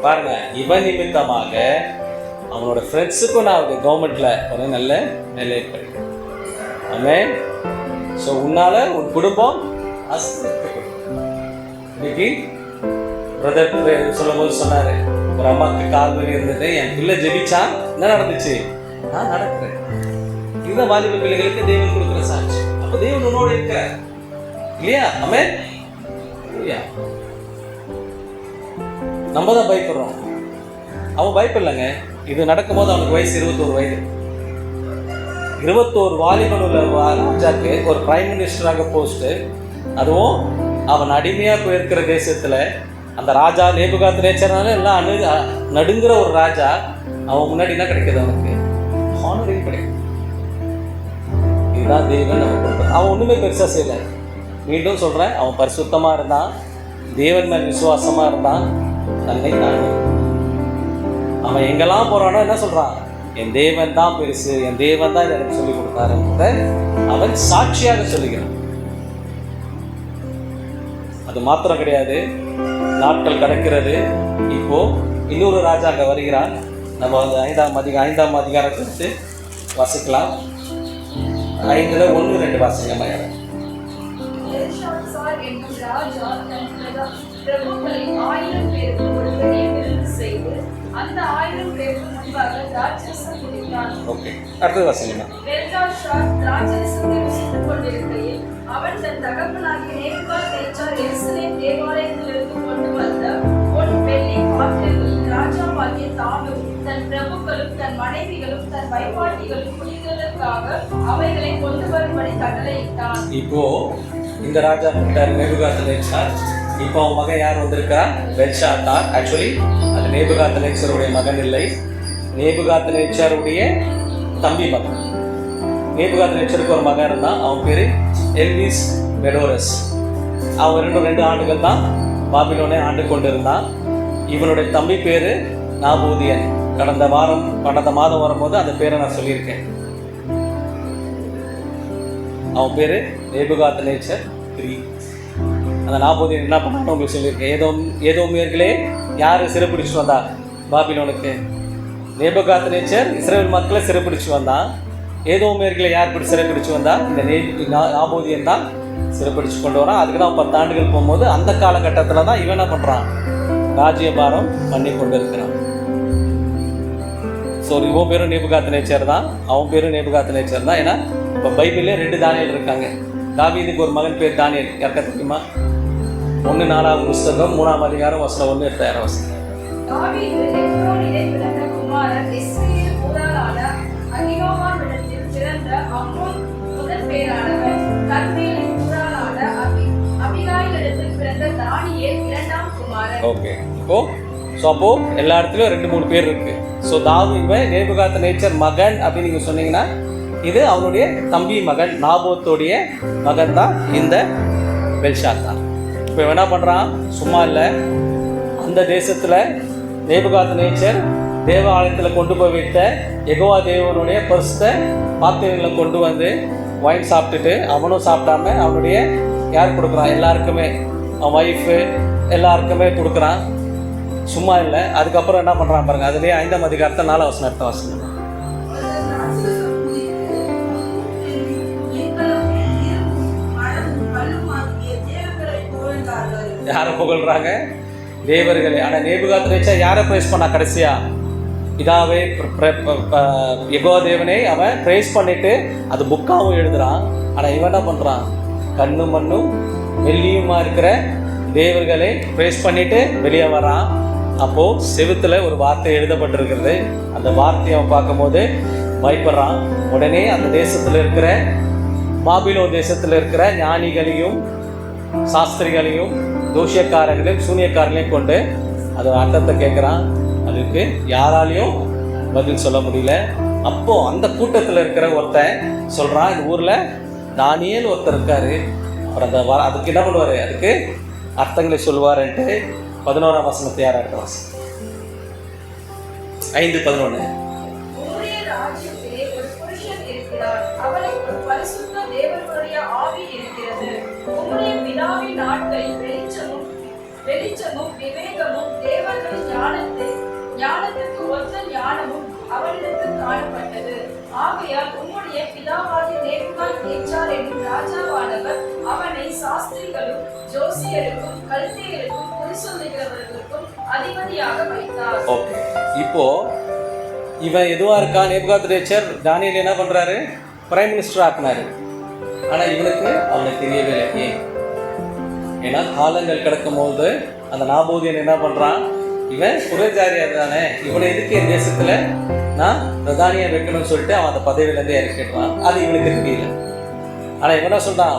பாருங்க, இவன் நிமித்தமாக அவனோட ஃப்ரெண்ட்ஸுக்கும் நான் கவர்மெண்ட்ல ஒரு நல்ல நிலை கிடைக்கும். ஆமென். ஸோ உன்னால உன் குடும்பம் இன்னைக்கு பிரதர் சொல்லும் போது சொன்னாரு, ஒரு அம்மாவுக்கு கால் வலி இருந்தது, என் பிள்ளை ஜெபிச்சா என்ன நடந்துச்சு, நான் நடக்கிறேன். இதுதான் வாலிப பிள்ளைகளுக்கு தேவன் கொடுக்குற சாட்சி. அப்ப தேவன் உன்னோட இருக்கிற இல்லையா? ஆமென். நம்ம தான் பயப்படுறோம், அவன் பயப்படலைங்க. இது நடக்கும்போது அவனுக்கு வயசு 21 வயது. 21 வாலிபன் உள்ள ராஜாக்கு ஒரு பிரைம் மினிஸ்டராக போஸ்ட்டு, அதுவும் அவன் அடிமையாக போயிருக்கிற தேசத்தில் அந்த ராஜா நேபுகாத்நேச்சர்னால எல்லாம் நடுங்கிற ஒரு ராஜா, அவன் முன்னாடி என்ன கிடைக்குது, அவனுக்கு ஹானரிங் கிடைக்கும். இதுதான் தேவன் அவன் கொடுக்குறான். அவன் ஒன்றுமே பெருசாக செய்யலை. மீண்டும் சொல்கிறேன், அவன் பரிசுத்தமாக இருந்தான், தேவன் மேல் விசுவாசமாக இருந்தான், தன்னை தானே. அவன் எங்கெல்லாம் போகிறானோ என்ன சொல்கிறான், என் தேவன் தான் பெருசு, என் தேவன் தான் எனக்கு சொல்லிக் கொடுத்தாருன்றத அவன் சாட்சியாக சொல்லுகிறான். அது மாத்திரம் கிடையாது, நாட்கள் கடக்கிறது. இப்போ இன்னொரு ராஜா அங்கே வருகிறார். நம்ம 5ஆம் அதிகாரத்திற்கு வாசிக்கலாம். 5:1-2 வாசிங்க. பிரபுக்களை 1000 பேருக்கு ஒரு பெரிய விருந்து செய்து அந்த 1000 பேருக்கு முன்பாக ராட்சசம் குடித்தான். ஓகே, அடுத்து வாசிங்க. பெல்ஷாத்சார் ராட்சசத்தை ருசித்துக் கொண்டிருக்கையில் அவன் தன் தகப்பனாகிய நேபுகாத்நேச்சார் எருசலேம் தேவாலயத்திலிருந்து கொண்டு வந்த பொன் வெள்ளி பாத்திரங்களில் ராஜாவாகிய தானும் தன் பிரபுக்களும் தன் மனைவிகளும் தன் வைப்பாட்டிகளும் குடிகளுக்காக அவைகளை கொண்டு வரும்படி கட்டளையிட்டான். இப்போ இந்த ராஜா நேபுகாத்நேச்சார், இப்போ அவன் மகன் யார் வந்திருக்கா, பெல்ஷாத்சார். ஆக்சுவலி அது நேபுகாத்நேச்சருடைய மகன் இல்லை, நேபுகாத்நேச்சருடைய தம்பி மகன். நேபுகாத்நேச்சருக்கு ஒரு மகன் இருந்தான், அவன் பேரு எல்விஸ் மெடோரஸ். அவன் 2 ஆண்டுகள் தான் பாபிலோனை ஆண்டு கொண்டிருந்தான். இவனுடைய தம்பி பேரு நாபூதியன். கடந்த மாதம் வரும்போது அந்த பேரை நான் சொல்லியிருக்கேன். அவன் பேரு நேபுகாத்நேச்சர் 3. அந்த நாபூதியன் என்ன பண்ணான்னு உங்களுக்கு சொல்லியிருக்கேன். ஏதோமியர்களே யார் சிறைப்பிடிச்சு வந்தா பாபிலோனுக்கு? நேபுகாத்நேச்சர் இஸ்ரவேல் மக்களை சிறைப்பிடிச்சு வந்தான். ஏதோமியர்களை யார் சிறைப்பிடிச்சு வந்தா? இந்த நாபூதியன் தான் சிறைப்பிடிச்சு கொண்டு வரான். அதுக்கு தான் 10 ஆண்டுகள் போகும்போது அந்த காலகட்டத்தில் தான் இவன் என்ன பண்ணுறான், ராஜ்யபாரம் பண்ணி கொண்டு இருக்கிறான். ஸோ இவன் பேரும் நேபுகாத்நேச்சர் தான், அவன் பேரும் நேபுகாத்நேச்சர் தான். ஏன்னா இப்போ பைபிள்லேயே 2 தானியேல் இருக்காங்க. தாவீதுக்கு ஒரு மகன் பேர் தானியேல். யாருக்கா தெரியுமா? 1 புஸ்தகம் 3ஆம் அதிகாரம் வசனம் 1 எடுத்த வசனம். தாவீது எப்ரோனிலே பிறந்த குமாரர் இஸ்ரவேல் ஊராளான அகினோவாமிடத்தில் பிறந்த அம்னோன் முதல் பேரானவன். கர்மேலின் ஊராளான அபிகாயிலிடத்தில் பிறந்த தானியேல் 2ஆம் குமாரன். ஓகே, அப்போ எல்லா இடத்துலையும் 2-3 பேர் இருக்கு. ஸோ தாவீது நேபுகாத்நேச்சர் மகன் அப்படின்னு நீங்கள் சொன்னீங்கன்னா, இது அவனுடைய தம்பி மகன் நாபோத்துடைய மகன் தான் இந்த பெல்ஷாத்சார். இப்போ என்ன பண்ணுறான், சும்மா இல்லை, அந்த தேசத்தில் நேபுகாத்நேச்சர் தேவாலயத்தில் கொண்டு போய் வைத்த யெகோவா தேவனுடைய பரிசுத்த பாத்திரங்களை கொண்டு வந்து வைன் சாப்பிட்டுட்டு அவனும் சாப்பிடாம அவனுடைய யார் கொடுக்குறான், எல்லாருக்குமே, அவன் ஒய்ஃபு எல்லாருக்குமே கொடுக்குறான். சும்மா இல்லை, அதுக்கப்புறம் என்ன பண்ணுறான் பாருங்க. அதுலேயே 5ஆம் அதிகாரத்தை 4 வசனம் எடுத்த வசனம். யாரை புகழ்றாங்க? தேவர்களே. ஆனால் நேபுகாத்நேச்சர் யாரை ப்ரைஸ் பண்ணா கடைசியா? இதாவே யெகோவா தேவனை அவன் ப்ரைஸ் பண்ணிட்டு அது புக்காவும் எழுதுறான். ஆனால் இவன் என்ன பண்ணுறான், கண்ணும் மண்ணும் வெள்ளியுமா இருக்கிற தேவர்களை ப்ரைஸ் பண்ணிட்டு வெளியே வரான். அப்போது செவுத்தில் ஒரு வார்த்தை எழுதப்பட்டிருக்கிறது. அந்த வார்த்தையை அவன் பார்க்கும்போது பயப்படுறான். உடனே அந்த தேசத்தில் இருக்கிற பாபிலோன் தேசத்தில் இருக்கிற ஞானிகளையும் சாஸ்திரிகளையும் தோஷக்காரங்களையும் சூனியக்காரங்களையும் கொண்டு அதோட அர்த்தத்தை கேட்குறான். அதுக்கு யாராலையும் பதில் சொல்ல முடியல. அப்போ அந்த கூட்டத்தில் இருக்கிற ஒருத்தன் சொல்றான், இந்த ஊர்ல தானியேல் ஒருத்தர் இருக்காரு, அவர் அந்த அதுக்கு என்ன பண்ணுவாரு, அதுக்கு அர்த்தங்களை சொல்லுவாருன்ட்டு 11ஆம் வசனத்தை யார் அடுத்த வாசி? 5:11. உம்முடைய ராஜ்யத்திலே ஒரு புருஷன் இருக்கிறார், அவனுக்கு பரிசுத்த தேவனுடைய ஆவி இருக்கிறது. உம்முடைய பிதாவின் நாட்களில் வெளிச்சமும் விவேகமும் தேவர்களின் ஞானத்துக்கு ஒத்த ஞானமும் அவனிடத்தில் காணப்பட்டது. ஆகையால் உம்முடைய பிதாவாகிய நேபுகாத்நேச்சார் என்னும் ராஜாவானவர் அவனை சாஸ்திரிகளும் ஜோசியருக்கும் கல்தேயருக்கும் குறி சொல்லுகிறவர்களுக்கும் அதிபதியாக வைத்தார். ஓகே, இப்போ இவன் எதுவா இருக்கா? நேபுகாத்நேச்சார் தானியேல் என்ன பண்றாரு? பிரைம் மினிஸ்டர் ஆக்குனாரு. ஆனா இவனுக்கு அவனுக்கு தெரியவே இல்லை. ஏன்னா காலங்கள் கிடக்கும் போது அந்த நாபோதியன் என்ன பண்றான், இவன் புறஜாரியா தானே, இவனை எதுக்கு என் தேசத்துல நான் பிரதானியா வைக்கணும்னு சொல்லிட்டு அவன் அந்த பதவியிலேருந்து இறக்கிடுறான். அது இவனுக்கு தெரியல. ஆனா இவன் என்ன சொல்றான்,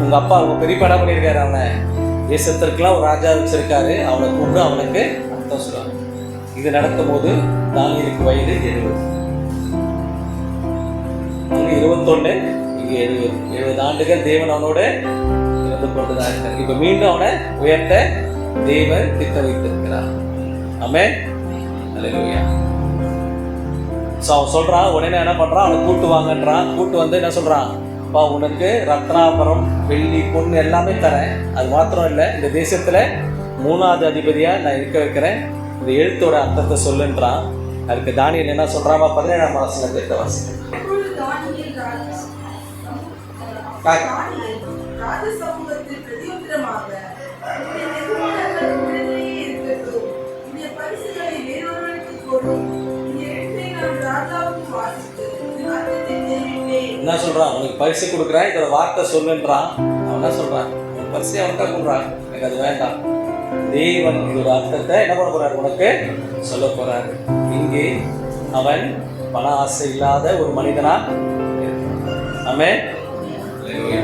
உங்க அப்பா உங்க பெரியப்பா என்ன பண்ணியிருக்காரு, அவனை தேசத்திற்கெல்லாம் ஒரு ராஜா வச்சிருக்காரு, அவனை கூப்பிட்டு அவனுக்கு அர்த்தம் சொல்றான். இது நடக்கும் போது தானியேலுக்கு வயது 70. அங்கே 21, இங்கே 70 ஆண்டுகள் தேவன் அவனோட இருந்து கொண்டுதான் இருக்கார். இப்ப மீண்டும் அவனை உயர்த்த தேவன் திட்டம் வைத்திருக்கிறார். ஆமென், அல்லேலூயா. அவன் சொல்றான், உடனே என்ன பண்றான், அவனை கூட்டு வாங்கன்றான். கூட்டு வந்து என்ன சொல்றான், அப்பா உனக்கு ரத்னாபரம் வெள்ளி பொண்ணு எல்லாமே தரேன், அது மாத்திரம் இல்லை, இந்த தேசத்துல 3வது அதிபதியா நான் இருக்க வைக்கிறேன், இந்த எழுத்தோட அர்த்தத்தை சொல்லுன்றான். அதுக்கு தானியேல் என்ன சொல்றான்? 17ஆம் வசனத்தை வாசிக்கிறேன். ராஜசமூகத்தில் பிரதியுத்தரமாக உம்முடைய நெருக்கமானவர்கள் உடனேயே இருக்கட்டும், உம்முடைய பரிசுகளை வேறொருவருக்கு கொடும், இந்த எழுத்தை நான் ராஜாவுக்கு வாசித்து அர்த்தத்தை தெரிவிப்பேன். என்ன சொல்றான்? உனக்கு பரிசு கொடுக்குறேன், இதோட வார்த்தை சொல்லுன்றான். அவன் என்ன சொல்றான்? உனக்கு பரிசு அவனுக்கா கொடுறான், எனக்கு அது வேண்டாம். தேவன் இதோட அர்த்தத்தை என்ன பண்ண போறாரு, உனக்கு சொல்ல போறாரு. இங்கே அவன் பண ஆசை இல்லாத ஒரு மனிதனா இருக்கான். ஆமென், அல்லேலூயா.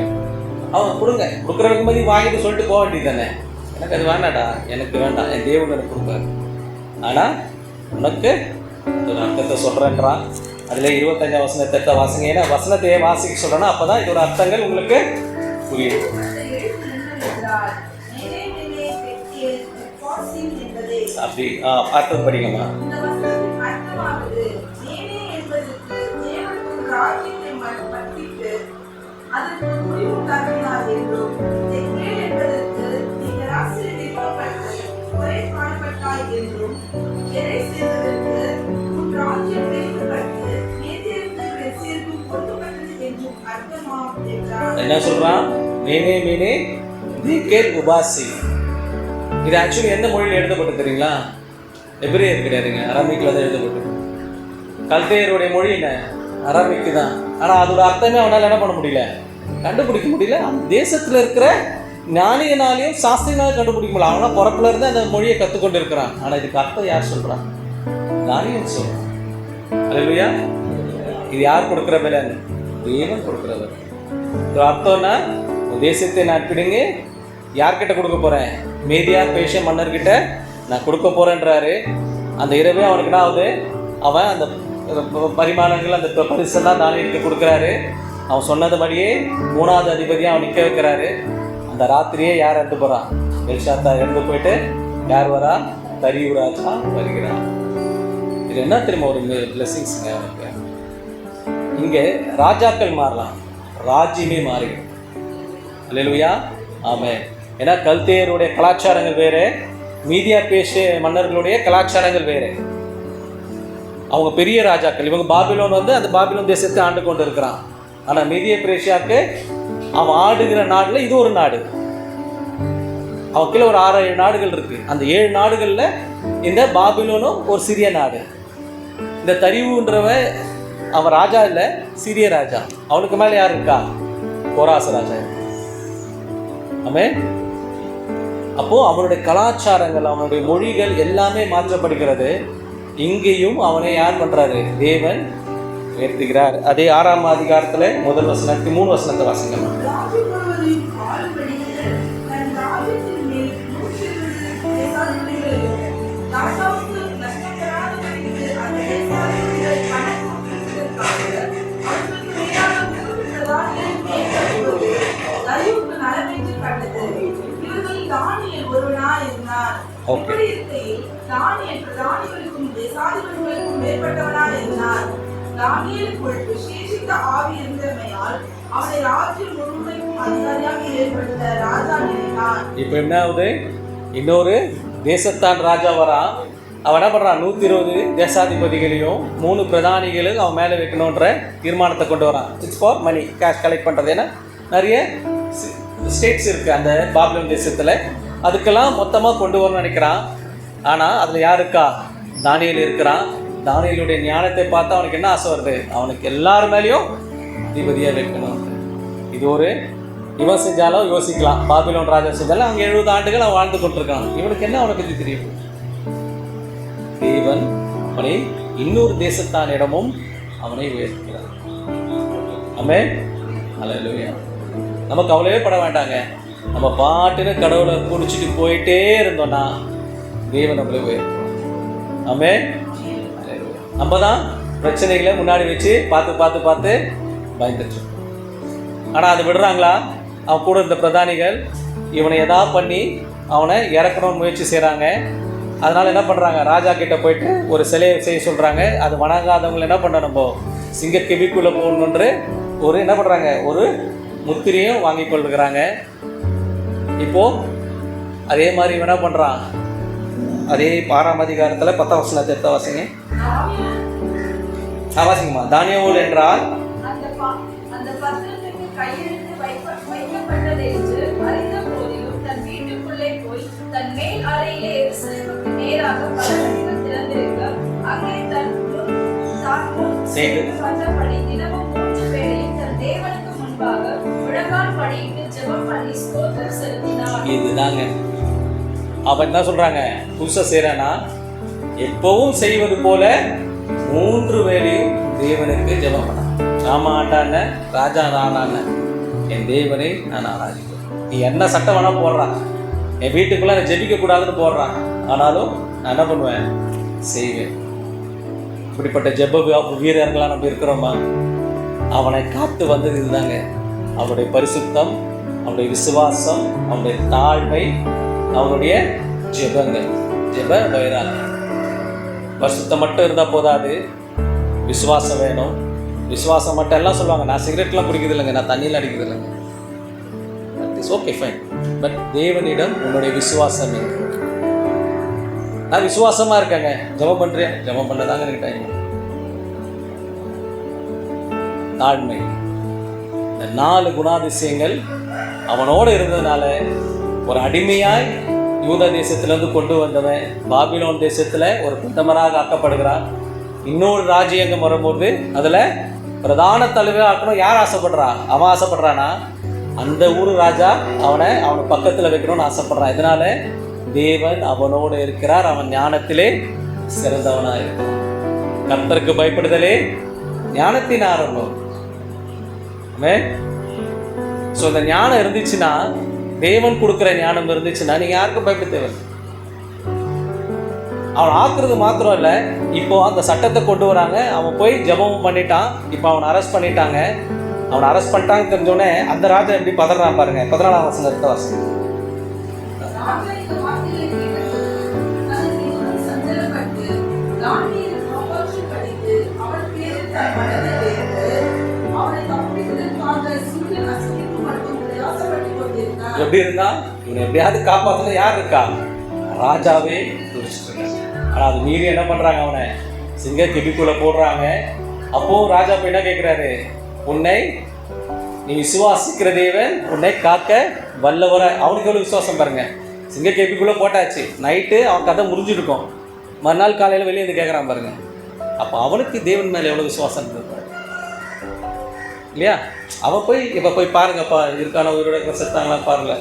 அவன் கொடுக்குறவங்க மாதிரி வாங்கிட்டு சொல்லிட்டு போக வேண்டியது தானே, எனக்கு அது வேண்டாடா, எனக்கு வேண்டாம், என் தேவன் எனக்கு கொடுப்பாரு. ஆனால் உனக்கு ஒரு அர்த்தத்தை சொல்கிறேன்றான். அதில் 25ஆம் வசனத்தை வாசிங்க. ஏன்னா வசனத்தையே வாசிக்க சொல்கிறேன்னா அப்போ தான் இதோட அர்த்தங்கள் உங்களுக்கு புரியும். அப்படி அர்த்தம் படிங்கம்மா. அதற்கு முடிவுண்டாக்கினார் என்றும், எக்ரேல் என்பதற்கு நீங்கள் ஆசிரியர் நிறுவப்பட்டு ஒரே காணப்பட்டாய் என்றும், எரை சேர்ந்ததற்கு உன் ராஜ்யம் வைக்கப்பட்டு மேதியருக்கு வெற்றியருக்கும் கொடுக்கப்பட்டது என்றும் அர்த்தமாம் என்றார். என்ன சொல்றான்? மேனே மேனே தீகேல் உபாசி. இது ஆக்சுவலி எந்த மொழியில் எழுதப்பட்டு தெரியுங்களா? எபிரேயர் கிடையாதுங்க, அரபிக்கில் தான் எழுதப்பட்டு. கல்தேயருடைய மொழி என்ன? அரபிக்கு தான். ஆனால் அதோட அர்த்தமே அவனால் என்ன பண்ண முடியல, கண்டுபிடிக்க முடியல. அந்த தேசத்தில் இருக்கிற ஞானியனாலையும் சாஸ்திரினாலும் கண்டுபிடிக்க முடியல. அவனா பிறப்புல இருந்து அந்த மொழியை கற்றுக்கொண்டு இருக்கிறான். ஆனால் இதுக்கு அர்த்தம் யார் சொல்கிறான்? ஞானியன் சொல்கிறான். அல்லேலூயா. இது யார் கொடுக்குற வேலை? தேவன் கொடுக்குறவர். இது அர்த்தம்னா, தேசத்தை நான் பிடுங்க யார்கிட்ட கொடுக்க போகிறேன்? மேதியா பேஷ மன்னர்கிட்ட நான் கொடுக்க போகிறேன்றாரு. அந்த இரவே அவனுக்கு என்ன ஆகுது, அவன் அந்த பரிமாணங்கள் அந்த பரிசெல்லாம் தானியேலுக்கு கொடுக்குறாரு. அவன் சொன்னது மாதிரியே 3வது அதிபதியாக அவன் நிற்க வைக்கிறாரு. அந்த ராத்திரியே யார் இறந்து போகிறான்? பெல்ஷாத்தா இறந்து போயிட்டு யார் வரா? தரியு ராஜா வருகிறான். இது என்ன தெரியுமா ஒரு பிளெஸிங்ஸுங்க அவனுக்கு. இங்கே ராஜாக்கள் மாறலாம், ராஜ்யமே மாறிடும். அல்லேலூயா, ஆமென். ஏன்னா கல்தேயருடைய கலாச்சாரங்கள் வேறு, மீதியா பேஷ மன்னர்களுடைய கலாச்சாரங்கள் வேறு. அவங்க பெரிய ராஜாக்கள். இவங்க பாபிலோன் வந்து அந்த பாபிலோன் தேசத்தை ஆண்டு கொண்டு இருக்கிறான். ஆனால் மீதிய பிரேஷியாவுக்கு அவன் ஆடுகிற நாட்டில் இது ஒரு நாடு. அவன் கீழே ஒரு 6-7 நாடுகள் இருக்குது. அந்த 7 நாடுகளில் இந்த பாபிலோனும் ஒரு சிறிய நாடு. இந்த தரிவுன்றவன் அவன் ராஜா இல்லை, சிறிய ராஜா. அவனுக்கு மேலே யார் இருக்கா? கோராச ராஜா. ஆமென். அப்போது அவனுடைய கலாச்சாரங்கள், அவனுடைய மொழிகள் எல்லாமே மாற்றப்படுகிறது. இங்கேயும் அவனை யார் பண்றாரு? தேவன் உயர்த்துகிறார். அதே 6ஆம் அதிகாரத்துல 1 வசனத்துக்கு 3 வசனத்தை வாசிங்க. Okay. இப்படி இருக்கையில் தானியேல் பிரதானிகளுக்கும் தேசாதிபதிகளுக்கும் மேற்பட்டவனாக இருந்தார். தானியேலுக்குள் விசேஷித்த ஆவி இருந்தமையால் அவனை ராஜ்யம் முழுவதையும் அதிகாரியாக ஏற்படுத்த ராஜா நினைத்தார். இப்போ என்ன ஆகுது? இன்னொரு தேசத்தான் ராஜா வரான். அவன் என்ன பண்ணுறான்? 120 தேசாதிபதிகளையும் 3 பிரதானிகளையும் அவன் மேலே வைக்கணுன்ற தீர்மானத்தை கொண்டு வரான். It's for money, cash collect பண்ணுறது. ஏன்னா நிறைய ஸ்டேட்ஸ் இருக்குது அந்த பாபிலோன் தேசத்தில். அதுக்கெல்லாம் மொத்தமாக கொண்டு வரணும்னு நினைக்கிறான். ஆனால் அதில் யார் இருக்கா? தானியேல் இருக்கிறான். தானியேலுடைய ஞானத்தை பார்த்து அவனுக்கு என்ன ஆசை வருது? அவனுக்கு எல்லார் மேலேயும் அதிபதியாக வைக்கணும். இது ஒரு இவன் செஞ்சாலும் யோசிக்கலாம். பாபிலோன் ராஜா செஞ்சாலும் அவங்க 70 ஆண்டுகள் அவன் வாழ்ந்து கொண்டிருக்கான். இவனுக்கு என்ன அவனை பற்றி தெரியும்? தேவன் அவனை இன்னொரு தேசத்தானிடமும் அவனை உயர்த்துகிறார். ஆமென். அல்லேலூயா. நமக்கு கவலையே பட வேண்டாங்க. நம்ம பாட்டுன்னு கடவுளை குடிச்சிட்டு போயிட்டே இருந்தோம்னா தேவன் நம்மளை உயர்த்துவார். ஆமென். நம்ம தான் பிரச்சனைகளை முன்னாடி வச்சு பார்த்து பயந்துட்டு. ஆனால் அதை விடுறாங்களா? அவன் கூட இருந்த பிரதானிகள் இவனை எதாவது பண்ணி அவனை இறக்கணும்னு முயற்சி செய்கிறாங்க. அதனால் என்ன பண்ணுறாங்க? ராஜா கிட்ட போயிட்டு ஒரு சிலையை செய்ய சொல்கிறாங்க. அது வணங்காதவங்களை என்ன பண்ண, நம்ம சிங்க கெபிக்குள்ளே போகணுன்ற ஒரு என்ன பண்ணுறாங்க? ஒரு முத்திரையும் வாங்கி கொள்ளுகிறாங்க. இப்போது அதே மாதிரி இவன் என்ன பண்ணுறான்? அதே 6ஆம் அதிகாரத்தில் 10ஆம் வசனத்தை எடுத்த வாசிங்க. வாசிங்கம்மா. தானியேல் என்றால் அந்த பத்திரத்துக்கு கையெழுத்து வைக்கப்பட்டது என்று அறிந்த போதிலும் தன் வீட்டுக்குள்ளே போய் தன் மேல் அறையிலே எருசலேமுக்கு நேராக பலகணிகள் திறந்திருக்க அங்கே தன் சொன்னபடி தினமும் 3 வேளையும் தன் தேவனுக்கு முன்பாக முழங்கால் படியிட்டு ஜெபம் பண்ணி ஸ்தோத்திரம் செலுத்தினார். இதுதாங்க அவன் என்ன சொல்றாங்க? புதுசா செய்யறானா எப்பவும் செய்வது போல 3 வேளையும் தேவனுக்கு ஜெபம் பண்ண. ராம ஆண்டான ராஜா ஆனான என் தேவனை நான் ஆராதிப்பேன். நீ என்ன சட்டம் வேணா போடுறான், என் வீட்டுக்குள்ள நான் ஜெபிக்க கூடாதுன்னு போடுறான், ஆனாலும் நான் என்ன பண்ணுவேன்? செய்வேன். இப்படிப்பட்ட ஜெப வீரர்களாக நம்ம இருக்கிறோமா? அவனை காத்து வந்தது இதுதாங்க. அவனுடைய பரிசுத்தம், அவனுடைய விசுவாசம், அவனுடைய தாழ்மை, அவனுடைய ஜெபங்கள், ஜெப வைராகியம். பரிசுத்தம் மட்டும் இருந்தால் போதாது, விசுவாசம் வேணும். விசுவாசம் மட்டும் எல்லாம் சொல்லுவாங்க, நான் சிகரெட்லாம் குடிக்கிறது இல்லைங்க, நான் தண்ணியில் அடிக்கிறது இல்லைங்க. That is okay, fine. But தேவனிடம் உன்னுடைய விசுவாசம் இருக்கு. நான் விசுவாசமாக இருக்கேங்க, ஜெபம் பண்ணுறேன், ஜெபம் பண்ணதாங்க எனக்கு டைம். தாழ்மை, இந்த 4 குணாதிசயங்கள் அவனோடு இருந்ததுனால ஒரு அடிமையாய் யூத தேசத்திலேருந்து கொண்டு வந்தவன் பாபிலோன் தேசத்தில் ஒரு பிரதமராக ஆக்கப்படுகிறான். இன்னொரு ராஜ்யங்கம் வரும்போது அதில் பிரதான தலைவராக ஆக்கணும். யார் ஆசைப்படுறா? அவன் ஆசைப்படுறானா? அந்த ஊர் ராஜா அவனை பக்கத்தில் வைக்கணும்னு ஆசைப்படுறான். இதனால தேவன் அவனோடு இருக்கிறார். அவன் ஞானத்திலே சிறந்தவனாக இருக்கிறான். கர்த்தருக்கு பயப்படுதலே ஞானத்தின் ஆரம்பம். ஸோ இந்த ஞானம் இருந்துச்சுன்னா, தேவன் கொடுக்குற ஞானம் இருந்துச்சுன்னா நீங்கள் யாருக்கும் பயப்பட தேவை. அவன் ஆக்குறது மாத்திரம் இல்லை, இப்போ அந்த சட்டத்தை கொண்டு வராங்க. அவன் போய் ஜெபம் பண்ணிட்டான். இப்போ அவனை அரெஸ்ட் பண்ணிட்டாங்க. அவனை அரெஸ்ட் பண்ணிட்டாங்க தெரிஞ்சோடனே அந்த ராஜா எப்படி பதறான் பாருங்க. 14ஆம் வசனத்தை வாசிங்க. எப்படி இருந்தா இவனை எப்படியாவது காப்பாத்துல யார் இருக்கா? ராஜாவே துடிச்சிட்டு இருக்காங்க. ஆனா அது மீறி என்ன பண்றாங்க? அவனை சிங்க கெபிக்குள்ள போடுறாங்க. அப்போ ராஜா போய் என்ன கேட்கிறாரு? உன்னை நீ விசுவாசிக்கிற தேவன் உன்னை காக்க வல்லவர. அவனுக்கு எவ்வளவு விசுவாசம் பாருங்க. சிங்க கெபிக்குள்ள போட்டாச்சு, நைட்டு அவன் கதை முடிஞ்சிருக்கும். மறுநாள் காலையில வெளியே வந்து கேட்கறான் பாருங்க. அப்போ அவனுக்கு தேவன் மேல எவ்வளவு விசுவாசம் இருப்பாரு இல்லையா? அவன் போய் இப்போ போய் பாருங்கப்பா, இருக்கான உயிரோட செத்தாங்களா பாருங்க.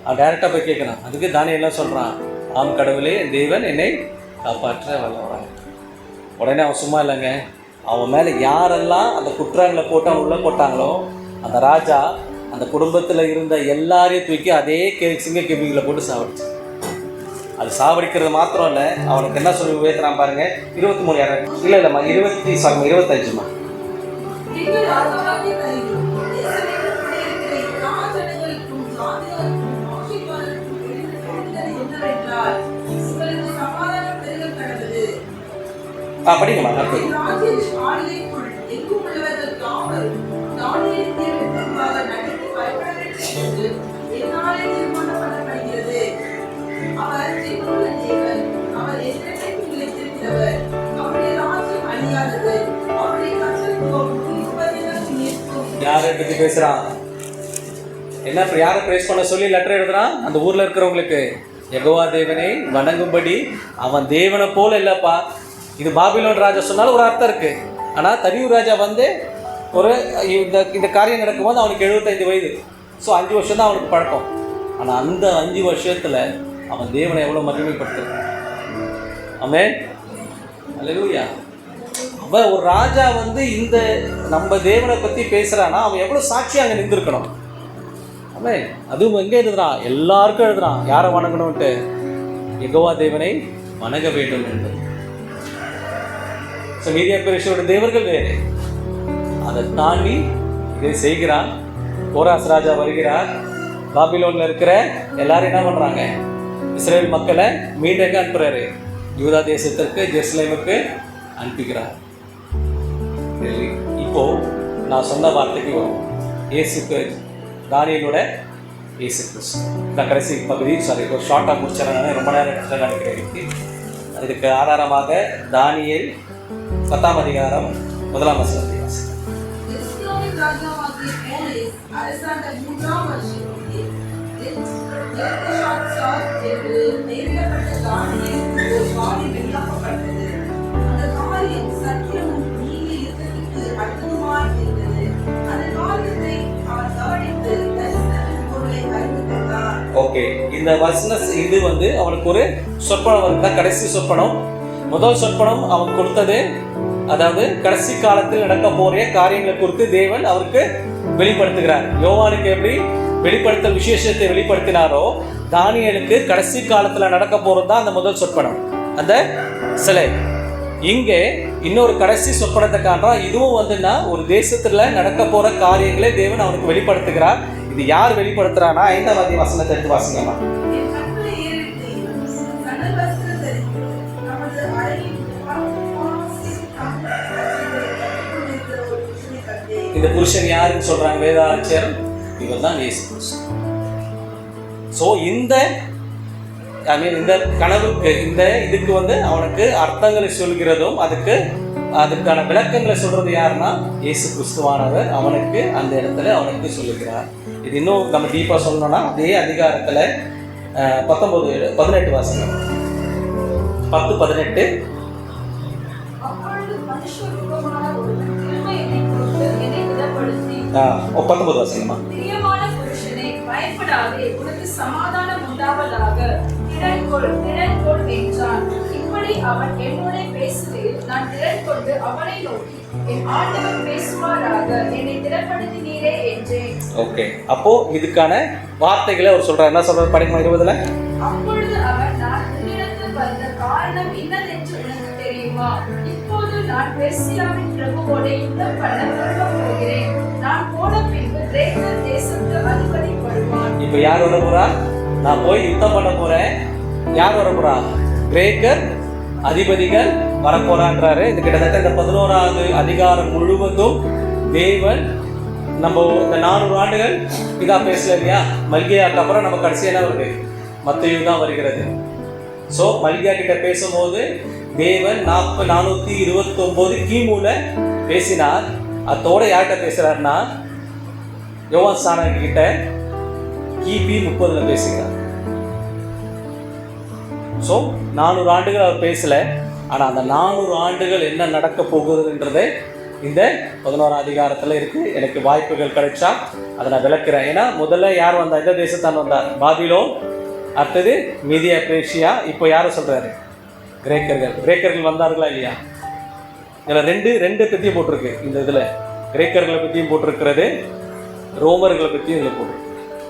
அவன் டைரெக்டாக போய் கேட்கறான். அதுக்கு தானியேல் சொல்கிறான், ஆம் கடவுளே, தேவன் என்னை காப்பாற்ற வல்லவராக. உடனே அவன் சும்மா இல்லைங்க, அவன் மேலே யாரெல்லாம் அந்த குற்றங்களை போட்டு அவன் உள்ளே போட்டாங்களோ அந்த ராஜா அந்த குடும்பத்தில் இருந்த எல்லாரையும் தூக்கி அதே சிங்க கெபிகளை போட்டு சாவடிச்சு. அது சாவடிக்கிறது மாத்திரம் இல்லை, அவனுக்கு என்ன சொல்லி உயர்த்துறான் பாருங்க. 23 இல்லைம்மா 25மா. படிங்கம்மா. அடுத்து ராஜ்ய ஆளுகைக்குள் எங்கும் உள்ளவர்கள் யாவரும் தானியேலின் தேவனுக்கு முன்பாக நடுங்கி பயப்பட வேண்டும் என்று என்னாலே தீர்மானம் பண்ணப்படுகிறது. அவர் ஜீவனுள்ள தேவன், அவர் என்றென்றைக்கும் நிலைத்திருக்கிறவர், அவருடைய ராஜ்யம் அழியாதது, அவருடைய கர்த்தத்துவம் யுகயுகமும் நிற்கும். யாரை பத்தி பேசுறான்? என்ன யாரை பிரேஸ் பண்ண சொல்லி லெட்டர் எழுதுறான்? அந்த ஊர்ல இருக்கிறவங்களுக்கு யெகோவா தேவனை வணங்கும்படி. அவன் தேவனை போல இல்லப்பா. இது பாபிலோன் ராஜா சொன்னாலும் ஒரு அர்த்தம் இருக்கு. ஆனா தரியூர் ராஜா வந்து ஒரு இந்த காரியம் நடக்கும்போது அவனுக்கு 75 வயது. ஸோ 5 வருஷம் தான் அவனுக்கு பழக்கம். ஆனா அந்த 5 வருஷத்துல அவன் தேவனை எவ்வளவு மகிமைப்படுத்திருக்கான். ஆமென், அல்லேலூயா. அவன் ஒரு ராஜா வந்து இந்த நம்ம தேவனை பத்தி பேசுறான்னா அவன் எவ்வளவு சாட்சி அங்க நின்றுருக்கணும். ஆமென். அதுவும் எங்கே எழுதுறான்? எல்லாருக்கும் எழுதுறான். யாரை வணங்கணும்ட்டு? யெகோவா தேவனை வணங்க வேண்டும் என்று. மீதியா பிரேஷோட தேவர்கள் வேறு. அதை தாண்டி இதை செய்கிறான். கோராஸ் ராஜா வருகிறார். பாபிலோன்ல இருக்கிற எல்லாரும் என்ன பண்றாங்க? இஸ்ரேல் மக்களை மீண்டும் அனுப்புறாரு. யூதா தேசத்திற்கு, ஜெருசலேமுக்கு அனுப்புகிறார். இப்போ நான் சொன்ன வார்த்தைக்கு வரும். இயேசுக்கு தானியேலோட இயேசு கிறிஸ்து. நான் கடைசி பகுதி ஒரு ஷார்ட்டாக முடிச்சேன். ரொம்ப நேரம் எடுத்து நினைக்கிறேன். இதுக்கு ஆதாரமாக தானியேல் 10ஆம் அதிகாரம் 1ஆம் வசனத்தை வாசிக்கிறேன். இஸ்ரவேல் ராஜாவாகிய கோரேஸ் அரசாண்ட 3ஆம் வருஷத்தில் பெல்தெஷாத்சார் என்று பெயரிடப்பட்ட தானியேல் ஒரு காரியம் வெளியாக்கப்பட்டது. அந்த காரியம் சத்தியமும் நீதி யுத்தத்துக்கு அடுத்ததுமாய் இருந்தது. அந்த காரியத்தை அவர் கவனித்து தரிசனத்தின் பொருளை அறிந்து கொண்டார். ஓகே, இந்த வசனம் இது வந்து அவனுக்கு ஒரு சொப்பனம் வருது. கடைசி சொப்பனம். முதல் சொப்பனம் அவன் கொடுத்தது, அதாவது கடைசி காலத்தில் நடக்க போற காரியங்களை குறித்து தேவன் அவருக்கு வெளிப்படுத்துகிறார். யோவானுக்கு எப்படி வெளிப்படுத்தல் விசேஷத்தை வெளிப்படுத்தினாரோ, தானியேலுக்கு கடைசி காலத்துல நடக்க போறது தான் அந்த முதல் சொப்பனம், அந்த சிலை. இங்கே இன்னொரு கடைசி சொப்பனத்தை காண்றான். இதுவும் வந்துன்னா ஒரு தேசத்துல நடக்க போற காரியங்களை தேவன் அவனுக்கு வெளிப்படுத்துகிறார். இது யார் வெளிப்படுத்துறானா? 5ஆம் வசனத்தை எடுத்து வாசிக்கலாமா? என் கண்களை ஏறிட்டு சணல் வஸ்திரம் தரித்து நமது அறையின் இந்த புருஷன் யாருன்னு சொல்றாங்க வேதாச்சர்? இவர் தான் இயேசு கிறிஸ்து. ஸோ இந்த கனவுக்கு இந்த இதுக்கு வந்து அவனுக்கு அர்த்தங்களை சொல்கிறதும் அதுக்கான விளக்கங்களை சொல்றது யாருன்னா இயேசு கிறிஸ்துவானவர் அவனுக்கு அந்த இடத்துல அவனுக்கு சொல்லுகிறார். இது இன்னும் நம்ம டீப்பா சொல்லணும்னா அதே அதிகாரத்துல 18 வாசகம் 10:18. அப்பொழுது மனுஷரூபமான ஒருவன் திரும்ப என்னை கொண்டு என்னை திடப்படுத்தி 19 வாசகமா? பிரியமான புருஷனே, பயப்படாதே, உனக்கு சமாதானம் உண்டாவதாக, திடன் கொள் என்றான். இப்படி அவன் என்னோட பேசுகையில் நான் திடன் கொண்டு அவனை நோக்கி, என் ஆண்டவர் பேசுவாராக, என்னை திடப்படுத்தினீரே என்றேன். ஓகே, அப்போ இதுக்கான வார்த்தைகளை அவர் சொல்றார். என்ன சொல்றாரு? படிக்குமா 20ல. அப்பொழுது அவர், நான் உன்னிடத்தில் வந்த காரணம் இன்னதென்று உனக்கு தெரியுமா? இப்போது நான் பெர்சியாவின் பிரபுவோட யுத்தம் பண்ண புறப்படப் போகிறேன். நான் போன பின்பு கிரேக்கர் தேசத்து அதிபதி வருவான். இப்ப யார் வர போறா? நான் போய் யுத்தம் பண்ண போறேன். யார் வர போறா? கிரேக்கர் அதிபதிகள் வரப்போறான்றாரு. இது கிட்டத்தட்ட இந்த 11வது அதிகாரம் முழுவதும் தேவன் நம்ம இந்த 400 ஆண்டுகள் இதா பேசல இல்லையா? மல்கியாக்கு அப்புறம் நம்ம கடைசி என்ன வருது? மத்தேயு தான் வருகிறது. ஸோ மல்கியா கிட்ட பேசும்போது தேவன் 429 கிமுல பேசினார். அதோட யார்கிட்ட பேசுறாருன்னா யோவான் ஸ்நானகன் கிட்ட கிபி 30ல பேசுகிறார். ஸோ 400 ஆண்டுகள் அவர் பேசல. ஆனால் அந்த 400 ஆண்டுகள் என்ன நடக்க போகுதுன்றதை இந்த 11ஆம் அதிகாரத்தில் இருக்கு. எனக்கு வாய்ப்புகள் கிடைச்சா அதை நான் விளக்குறேன். ஏன்னா முதல்ல யார் வந்தா? எந்த தேசத்தான் வந்தார்? பாபிலோன். அடுத்தது மீதியா பிரேஷியா. இப்போ யாரை சொல்றாரு? கிரேக்கர்கள் வந்தார்களா இல்லையா? இதில் ரெண்டு பற்றியும் போட்டிருக்கு. இந்த இதில் கிரேக்கர்களை பற்றியும் போட்டிருக்கிறது, ரோமர்களை பற்றியும் இதில் போட்டிருக்கு.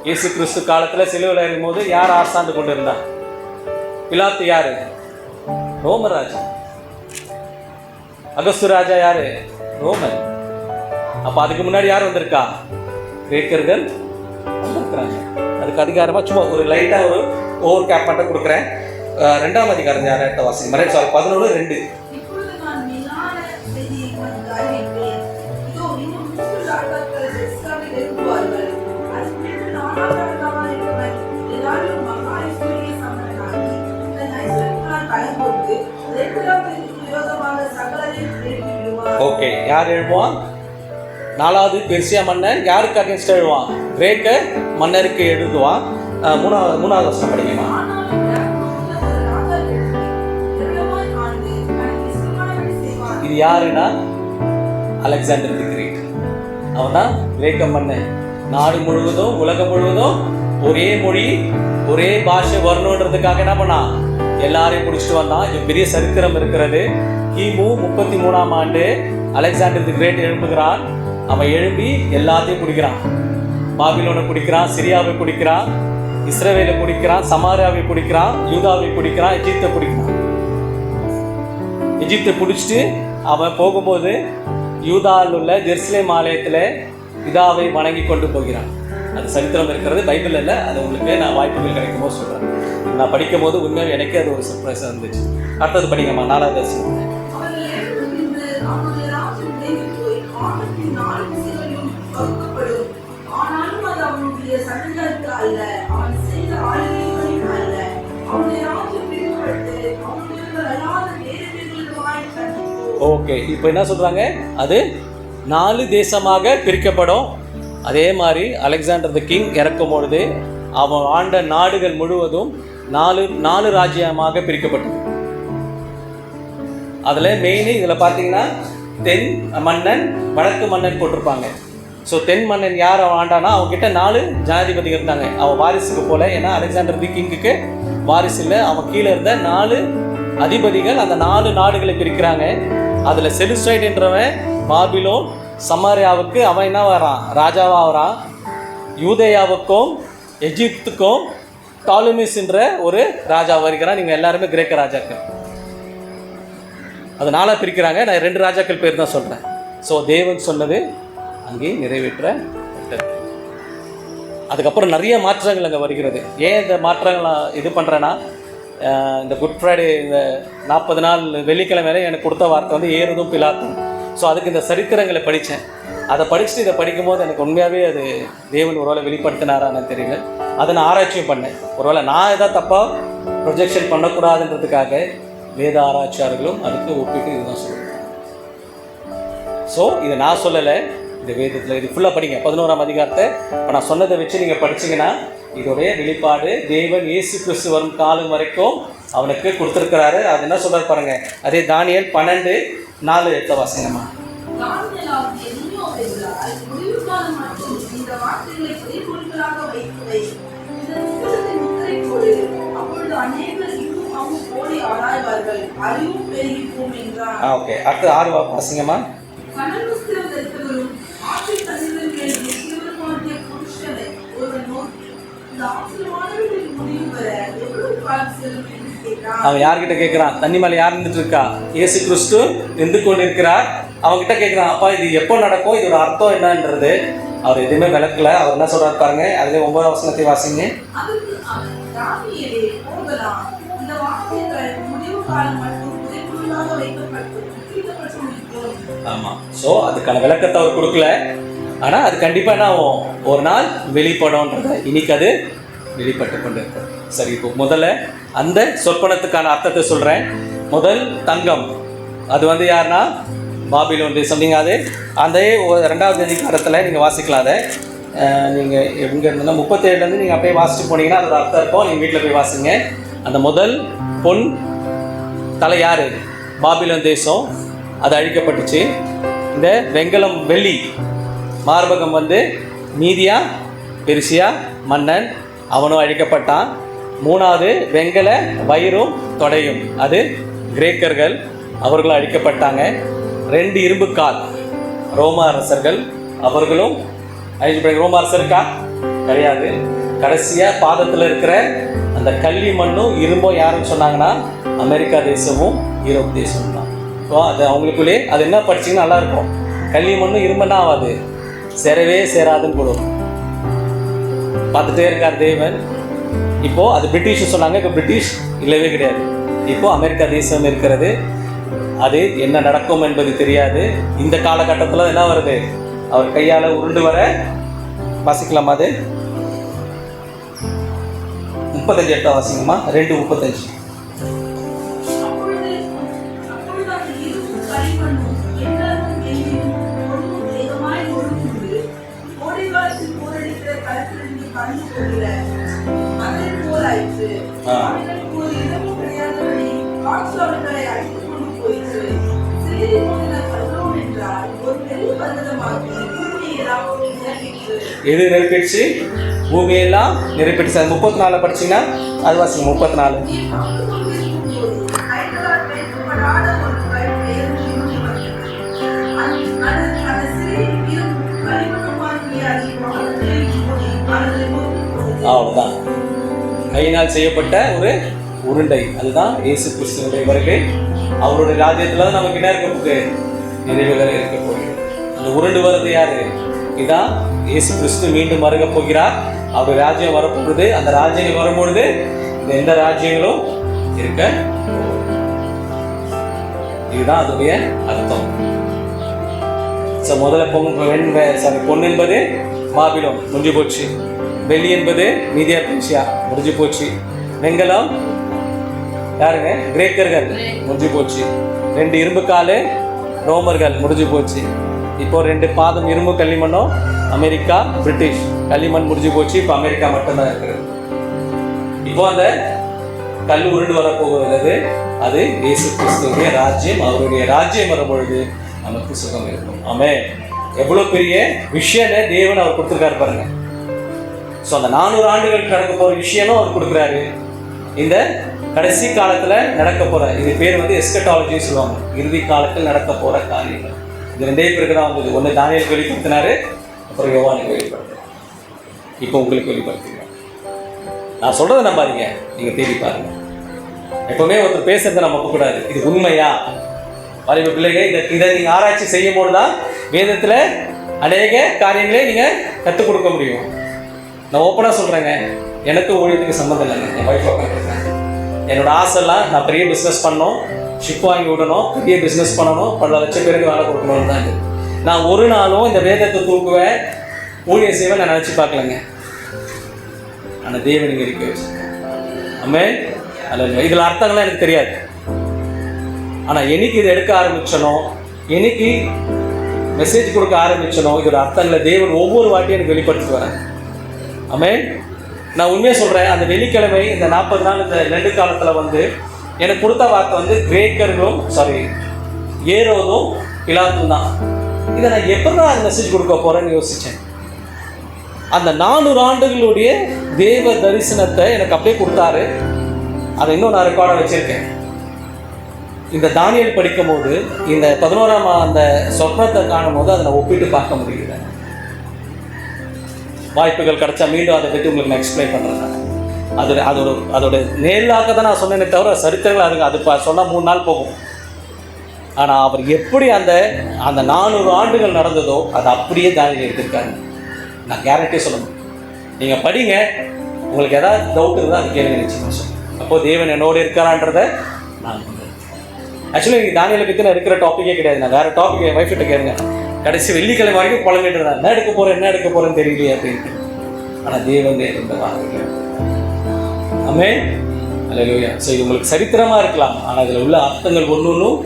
இயேசு கிறிஸ்து காலத்தில் சிலுவையில் ஏறும் போது யார் ஆசாண்டு கொண்டு இருந்தார்? பிலாத்து யாரு? ரோமர் ராஜா. அகஸ்து ராஜா யாரு? ரோமன். அப்ப அதுக்கு முன்னாடி யார் வந்திருக்கா? கிரேக்கர்கள் வந்திருக்கிறாங்க. அதுக்கு அதிகாரமா சும்மா ஒரு லைட்டா ஒரு ஓவர் கேப் மட்டும் கொடுக்குறேன். 2ஆம் அதிகாரம் யார்கிட்ட வாசிங்க? 11:2. இப்பொழுது நான் போது தேவராத்திற்கு விரோதமாக சகலரையும் எழுப்பி விடுவார். ஓகே, யார் எழுப்புவான்? 4வது பெர்சியா மன்னன் யாருக்கு அகேன்ஸ்ட் எழுவான்? கிரேக்க மன்னருக்கு எழுதுவான். மூணாவது வருஷம் படிக்குமா? ஆனாலும் யாக்கோபுல ஒரு ராஜா எழுப்பி திரளமாய் ஆண்டு தனக்கு இஷ்டமானபடி செய்வான். இது யாருன்னா அலெக்சாண்டர் தி கிரேட். அவன் தான் கிரேக்க மன்னன். நாடு முழுவதும் உலகம் முழுவதும் ஒரே மொழி ஒரே பாஷை வரணுன்றதுக்காக என்ன பண்ணான்? எல்லாரையும் பிடிச்சிட்டு வந்தான். இது பெரிய சரித்திரம் இருக்கிறது. கிமு 33ஆம் ஆண்டு அலெக்சாண்டர் தி கிரேட் எழுப்புகிறான். அவன் எழுப்பி எல்லாத்தையும் பிடிக்கிறான். பாபிலோனை பிடிக்கிறான், சிரியாவை பிடிக்கிறான், இஸ்ரவேலை பிடிக்கிறான், சமாரியாவை பிடிக்கிறான், யூதாவை பிடிக்கிறான், எகிப்தை பிடிக்கிறான். எகிப்தை பிடிச்சிட்டு அவன் போகும்போது யூதாவில் உள்ள ஜெருசலேம் ஆலயத்தில் பிதாவை வணங்கி கொண்டு போகிறான். அது சரித்திரம் இருக்கிறது, பைபிள் இல்லை. அது உங்களுக்கு நான் வாய்ப்புகள் கிடைக்கும் போது சொல்கிறேன். நான் படிக்கும் போது உண்மையாக எனக்கே அது ஒரு சர்ப்ரைஸாக இருந்துச்சு. அடுத்தது படிங்கம்மா, 4வது வசனம். அவர்கள் எழுந்து நின்று அவனுடைய ராஜ்யம் உடைந்து போய் வானத்தின் 4 திசைகளிலும் வகுக்கப்படும். ஆனாலும் அது அவனுடைய சந்ததியாருக்கு அல்ல, அவன் செய்த ஆளுகைகளின் அல்ல. அவனுடைய ராஜ்யம் பிரிக்கப்பட்டு அவனுடையவர்கள் அல்லாத வேறு வேறுகளுமாய் கண்டிப்போம். ஓகே, இப்போ என்ன சொல்கிறாங்க? அது 4 தேசமாக பிரிக்கப்படும். அதே மாதிரி அலெக்சாண்டர் த கிங் இறக்கும் பொழுது அவன் ஆண்ட நாடுகள் முழுவதும் 4 ராஜ்யமாக பிரிக்கப்பட்டது. அதில் மெயின் இதில் பார்த்தீங்கன்னா தென் மன்னன் வடக்கு மன்னன் போட்டிருப்பாங்க. ஸோ தென் மன்னன் யார் அவன் ஆண்டானா அவன்கிட்ட 4 ஜனாதிபதிகள் இருந்தாங்க. அவன் வாரிசுக்கு போல, ஏன்னா அலெக்சாண்டர் தி கிங்குக்கு வாரிசு இல்லை. அவன் கீழே இருந்த 4 அதிபதிகள் அந்த 4 நாடுகளை பிரிக்கிறாங்க. அதில் செலுஸ்டைட் என்றவன் பாபிலோன் சமாரியாவுக்கு அவன் என்ன வரான்? ராஜாவாக வரான். யூதேயாவுக்கும் எகிப்துக்கும் டாலுமிஸ் என்ற ஒரு ராஜா வருகிறான். நீங்கள் எல்லாருமே கிரேக்க ராஜாக்கள். அது 4 பிரிக்கிறாங்க. நான் 2 ராஜாக்கள் பேர் தான் சொல்கிறேன். ஸோ தேவன் சொன்னது அங்கே நிறைவேற்றப்பட்டது. அதுக்கப்புறம் நிறைய மாற்றங்கள் அங்கே வருகிறது. ஏன் இந்த மாற்றங்களை இது பண்ணுறேன்னா, இந்த குட் ஃப்ரைடே இந்த 40 நாள் வெள்ளிக்கிழமையில எனக்கு கொடுத்த வார்த்தை வந்து ஏறுதும் பிலாத்தும். ஸோ அதுக்கு இந்த சரித்திரங்களை படித்தேன். அதை படிச்சுட்டு இதை படிக்கும்போது எனக்கு உண்மையாகவே அது தேவன் ஒருவேளை வெளிப்படுத்தினாரான்னு தெரியல. அதை நான் ஆராய்ச்சியும் பண்ணேன். ஒருவேளை நான் எதாவது தப்பாக ப்ரொஜெக்ஷன் பண்ணக்கூடாதுன்றதுக்காக வேத ஆராய்ச்சியாளர்களும் அதுக்கு ஒப்பிட்டு இதுதான் சொல்லுவாங்க. ஸோ இதை நான் சொல்லலை, இந்த வேதத்தில் இது ஃபுல்லாக படிங்க. 11ஆம் அதிகாரத்தை இப்போ நான் சொன்னதை வச்சு நீங்கள் படிச்சிங்கன்னா இதோடைய வெளிப்பாடு தேவன் இயேசு கிறிஸ்து வரும் காலம் வரைக்கும் அவனுக்கு கொடுத்துருக்கிறாரு. அது என்ன சொல்கிறார் பாருங்கள். அதே தானியேல் 12:4 எடுத்த வாசிங்கம்மா. தானியேலாகிய நீயோவேலால் முடிவு காலம் மட்டும் இந்த வார்த்தைகளை பொய்ப்பொருட்களாக வைத்து இந்த புத்தகத்தை முத்திரை போடு. அப்பொழுது அநேகர் இன்னும் அவங்க போடி ஆராய்வார்கள், அறிவும் பெருகி போம் என்றார். ஓகே, அடுத்து 6 வாசிங்கம்மா. கனல் வஸ்திரம் தரித்தவரும் ஆற்றில் தண்ணீரின் மேல் நிற்கிறவருமாகிய புருஷனை ஒருவன் நோக்கி, இந்த ஆசீர்வாதங்களின் முடிவு வர எவ்வளவு காலம் செல்லும் என்று கேட்டான். அவன் யார்கிட்ட கேட்குறான்? தண்ணி மேலே யார் நின்றுட்டு இருக்கா? இயேசு கிறிஸ்து நின்று கொண்டு இருக்கிறார். அவங்ககிட்ட கேட்குறான், அப்பா இது எப்போ நடக்கும், இதோட அர்த்தம் என்னன்றது அவர் எதுவுமே விளக்கல. அவர் என்ன சொல்றாரு பாருங்க. அதுல 9ஆம் வசனத்தை வாசிங்க. அதுக்கு அவன், தானியேலே போகலாம், இந்த வார்த்தைகள் முடிவு காலம் மட்டும் புதைக்குள்ளாக வைக்கப்பட்டு முற்றிலுமாக முடிக்கும். ஆமாம். ஸோ அதுக்கான விளக்கத்தை அவர் கொடுக்கல. ஆனால் அது கண்டிப்பாக என்ன ஆகும்? ஒரு நாள் வெளிப்படும்ன்றத இன்னைக்கு அது வெளிப்பட்டு கொண்டு இருக்கும். சரி, இப்போ முதல்ல அந்த சொற்பனத்துக்கான அர்த்தத்தை சொல்கிறேன். முதல் தங்கம் அது வந்து யாருன்னா பாபிலோன் தேசம். நீங்கள் அது அந்த 2வது அதிகாரத்தில் நீங்கள் வாசிக்கலாம். அதை நீங்கள் எங்கே இருந்ததுன்னா 37லேருந்து நீங்கள் அப்படியே வாசிட்டு போனீங்கன்னா அதோட அர்த்தம் இருக்கும். நீங்கள் வீட்டில் போய் வாசிங்க. அந்த முதல் பொன் தலை யார்? பாபிலோன் தேசம். அது அழிக்கப்பட்டுச்சு. இந்த வெண்கலம் வெள்ளி மார்பகம் வந்து மீதியா பெருசியா மன்னன், அவனும் அழிக்கப்பட்டான். 3வது வெண்கல வயிறும் தொடையும், அது கிரேக்கர்கள், அவர்களும் அழிக்கப்பட்டாங்க. 2 இரும்புக்கால் ரோம அரசர்கள், அவர்களும் அழிக்கப்பட்ட. ரோம அரசருக்கா கிடையாது. கடைசியாக பாதத்தில் இருக்கிற அந்த கள்ளி மண்ணும் இரும்பும் யாருன்னு சொன்னாங்கன்னா அமெரிக்கா தேசமும் யூரோப் தேசமும் தான். ஸோ அது அவங்களுக்குள்ளே அது என்ன படிச்சிங்கன்னா நல்லாயிருக்கும். கள்ளி மண்ணும் இரும்புன்னா ஆகாது, சேரவே சேராதுன்னு போடுவோம். பார்த்துட்டே இருக்கார் தேவன். இப்போது அது பிரிட்டிஷ் சொன்னாங்க. இப்போ பிரிட்டிஷ் இல்லவே கிடையாது. இப்போது அமெரிக்கா தேசம் இருக்கிறது. அது என்ன நடக்கும் என்பது தெரியாது. இந்த காலகட்டத்தில் என்ன வருது? அவர் கையால் உருண்டு வர வாசிக்கலாமா? அது 35 வாசிங்கம்மா. 2:35. அப்பொழுது அவர்களை அழைத்துக் கொண்டு போயிற்று. சிதறி போன பர்வதம் என்றால் ஒரு பெரிய பர்வதமாகி பூமியெல்லாம் நிரப்பிற்று. எது நிரப்பிடுச்சு? பூமியெல்லாம் நிரப்பிடுச்சு. அது 34 படிச்சீங்கன்னா அது வாசிங்க. 34. நீ பார்த்து கொண்டிருக்கும்போது ஐந்தாறு பேசப்படாத ஒரு கல் பெயர்ந்து வந்தது. அந்த சிலையின் களிமண்ணுமாகிய அதில் வானத்திலே போய் மனதை நோக்கி போனது. அவ்வளோதான். கையினால் செய்யப்பட்ட ஒரு உருண்டை, அதுதான் இயேசு கிறிஸ்துவினுடைய வருகை. அவருடைய ராஜ்யத்தில் தான் நமக்கு என்ன இருக்க போகுது? நிறைவுகள் இருக்க போகுது. அந்த உருண்டு வர்றது யாரு? இதான் இயேசு கிறிஸ்து மீண்டும் வருக போகிறார். அவருடைய ராஜ்யம் வரப்போகுது. அந்த ராஜ்யம் வரும்பொழுது எந்த ராஜ்யங்களும் இருக்க போகுது. இதுதான் அதோடைய அர்த்தம். முதல்ல பொன் என்பது பாபிலோன், முடிஞ்சு போச்சு. வெள்ளி என்பது மீதியா பெர்சியா, முடிஞ்சு போச்சு. வெங்கலம் யாருங்க? கிரேக்கர்கள், முடிஞ்சு போச்சு. 2 இரும்பு காலு ரோமர்கள், முடிஞ்சு போச்சு. இப்போ 2 பாதம் இரும்பு களிமண்ணும் அமெரிக்கா, பிரிட்டிஷ் களிமண், முடிஞ்சு போச்சு. இப்போ அமெரிக்கா மட்டும்தான் இருக்கிறது. இப்போ அந்த கல் உருண்டு வரப்போகிறது. அது இயேசு கிறிஸ்துவுடைய ராஜ்யம். அவருடைய ராஜ்யம் வரும்பொழுது நமக்கு சுகம் இருக்கும். ஆமென். எவ்வளவு பெரிய விஷயம் தேவன் அவர் கொடுத்துருக்காரு பாருங்க. ஸோ அந்த 400 ஆண்டுகள் நடக்க போற விஷயமும் அவர் கொடுக்குறாரு. இந்த கடைசி காலத்துல நடக்க போற, இது பேர் வந்து எஸ்கட்டாலஜி சொல்லுவாங்க, இறுதி காலத்தில் நடக்க போற காரியங்கள். இது 2 பேருக்கு தான் வந்தது. ஒன்று தானியேலுக்கு வெளிப்படுத்தினாரு, அப்புறம் யோவானுக்கு வெளிப்படுத்தினார். இப்போ உங்களுக்கு வெளிப்படுத்தினார். நான் சொல்றதை நம்பாதீங்க, நீங்க தேடி பாருங்க. எப்பவுமே ஒருத்தர் பேசுறதை நம்ப கூடாது. இது உண்மையா? வாலிப பிள்ளைங்க, இதை நீங்க ஆராய்ச்சி செய்யும் போது தான் வேதத்துல அநேக காரியங்களே நீங்க கற்றுக் கொடுக்க முடியும். நான் ஓப்பனா சொல்றேங்க, எனக்கு ஊழியத்துக்கு சம்மந்தம் இல்லைங்க. என் ஒய்ஃப் உட்காந்துருக்கேன். என்னோட ஆசைலாம் நான் பெரிய பிஸ்னஸ் பண்ணணும், ஷிப் வாங்கி விடணும், பெரிய பிஸ்னஸ் பண்ணணும், பல லட்சம் பேருக்கு வேலை கொடுக்கணும்னு தான். நான் ஒரு நாளும் இந்த வேதத்தை தூக்குவேன், ஊழியம் செய்வேன் நான் நினச்சி பார்க்கலங்க. ஆனால் தேவன் இங்கே இருக்க வச்சிருக்கேன். ஆமென். அல்ல, இதில் அர்த்தங்கள்லாம் எனக்கு தெரியாது. ஆனால் என்னைக்கு இதை எடுக்க ஆரம்பிச்சனோ, என்னைக்கு மெசேஜ் கொடுக்க ஆரம்பிச்சனோ, இதோட அர்த்தங்களை தேவன் ஒவ்வொரு வாட்டியும் எனக்கு வெளிப்படுத்திட்டு வரேன். ஆமென். நான் உண்மையாக சொல்கிறேன், அந்த வெள்ளிக்கிழமை இந்த 40 நாள் இந்த லெண்டு காலத்தில் வந்து எனக்கு கொடுத்த வார்த்தை வந்து கிரேக்கர்களும் ஏரோதும் பிலாத்தும் தான். இதை நான் எப்படி தான் அந்த மெசேஜ் கொடுக்க போகிறேன்னு யோசித்தேன். அந்த 400 ஆண்டுகளுடைய தேவ தரிசனத்தை எனக்கு அப்படியே கொடுத்தாரு. அதை இன்னும் நான் ரெக்கார்டாக வச்சுருக்கேன். இந்த தானியேல் படிக்கும் போது இந்த 11ஆம் அந்த சொப்னத்தை காணும் போது அதை நான் ஒப்பிட்டு பார்க்க முடியல. வாய்ப்புகள் கிடைச்சா மீண்டும் அதை பற்றி உங்களுக்கு நான் எக்ஸ்பிளைன் பண்ணுறேன். அதோட நேரிலாக தான் நான் சொன்னேனே தவிர சரித்திரங்கள் அதுங்க அது சொன்னால் 3 நாள் போகும். ஆனால் அவர் எப்படி அந்த 400 ஆண்டுகள் நடந்ததோ அதை அப்படியே தானியேல் எடுத்திருக்காரு. நான் கேரண்டியே சொல்லணும். நீங்கள் படிங்க, உங்களுக்கு ஏதாவது டவுட் இருந்தால் அது கேளுங்க, நிச்சயமாக சொல்லுங்கள். அப்போது தேவன் என்னோடு இருக்காரான்றதை நான் ஆக்சுவலி நீங்கள் தானியேலை பற்றி நான் இருக்கிற டாப்பிக்கே கிடையாது. நான் வேறு டாபிக் என் ஒய்ஃப்கிட்ட கேளுங்க. கடைசி வெள்ளிக்கிழமை வரைக்கும் புலம்பிட்டு இருந்தான், என்ன எடுக்க போகிறேன்னு தெரியலையே அப்படின்ட்டு. ஆனால் தேவன் இந்த வார்த்தை. ஆமென். அல்லேலூயா. ஸோ இது உங்களுக்கு சரித்திரமாக இருக்கலாம், ஆனால் இதில் உள்ள அர்த்தங்கள் ஒன்றும்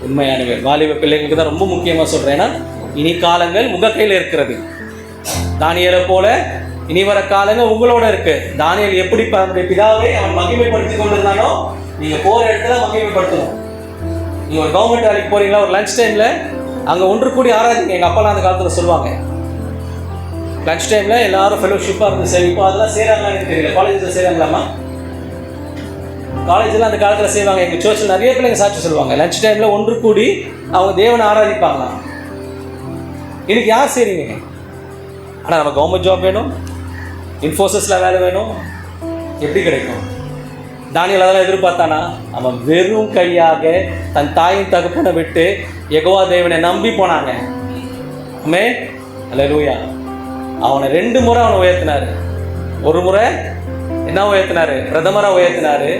உண்மையானவை. வாலிப பிள்ளைங்களுக்கு தான் ரொம்ப முக்கியமாக சொல்கிறேன். ஏன்னா இனி காலங்கள் உங்கள் கையில் இருக்கிறது. தானியேலை போல இனி வர காலங்கள் உங்களோட இருக்கு. தானியேல் எப்படி பிதாவை அவன் மகிமைப்படுத்தி கொண்டிருந்தானோ நீங்கள் போகிற இடத்துல மகிமைப்படுத்தணும். நீங்கள் ஒரு கவர்மெண்ட் வேலைக்கு போகிறீங்களா, ஒரு லஞ்ச் டைமில் அங்கே ஒன்று கூடி ஆராதிங்க. எங்கள் அப்பாலாம் அந்த காலத்தில் சொல்லுவாங்க, லஞ்ச் டைமில் எல்லாரும் ஃபெலோஷிப்பாக இருந்து சரி. இப்போ அதெல்லாம் செய்கிறாங்களான்னு எனக்கு தெரியல. காலேஜில் செய்கிறாங்களாமா? காலேஜில் அந்த காலத்தில் செய்வாங்க. எங்கள் சர்ச்சில் நிறைய பிள்ளைங்க சாட்சி சொல்லுவாங்க, லஞ்ச் டைமில் ஒன்று கூடி அவங்க தேவனை ஆராதிப்பாங்களாம். இன்னைக்கு யார் செய்றீங்க? ஆனால் நம்ம கவர்மெண்ட் ஜாப் வேணும், இன்ஃபோசிஸில் வேலை வேணும், எப்படி கிடைக்கும்? தானியேல் அதெல்லாம் எதிர்பார்த்தானா? அவன் வெறும் கையாக தன் தாயின் தகப்பனை விட்டு யெகோவா தேவனை நம்பி போனாங்க. ஆமென். அல்லேலூயா. அவனை 2 முறை அவனை உயர்த்தினாரு. ஒரு முறை என்ன உயர்த்தினாரு? பிரதமராக உயர்த்தினாரு.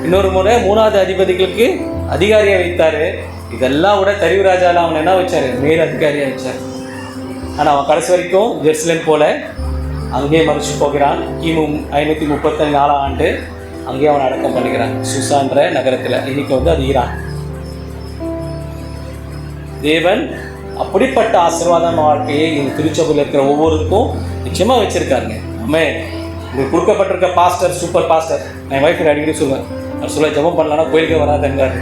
இன்னொரு முறை 3வது அதிபதிகளுக்கு அதிகாரியாக வைத்தார். இதெல்லாம் விட தரிவு ராஜாவில் அவனை என்ன வச்சார்? மேல் அதிகாரியாக வச்சார். ஆனால் அவன் கடைசி வரைக்கும் ஜெருசலேம் போல அங்கேயே மறிச்சு போகிறான். கிமு 534 ஆண்டு அங்கேயே அவன் அடக்கம் பண்ணிக்கிறான், சுசான்ற நகரத்தில். இன்னைக்கு வந்து அது ஈரான். தேவன் அப்படிப்பட்ட ஆசீர்வாதமான வாழ்க்கையை இந்த திருச்சபையில் இருக்கிற ஒவ்வொருக்கும் நிச்சயமாக வச்சுருக்காருங்க. ஆமென். இது கொடுக்கப்பட்டிருக்க பாஸ்டர், சூப்பர் பாஸ்டர். என் வைஃப் அடிக்கடி சொல்லுவேன், அவர் சொல்ல ஜெபம் பண்ணலன்னா கோயிலுக்கே வராதுங்கிறாரு.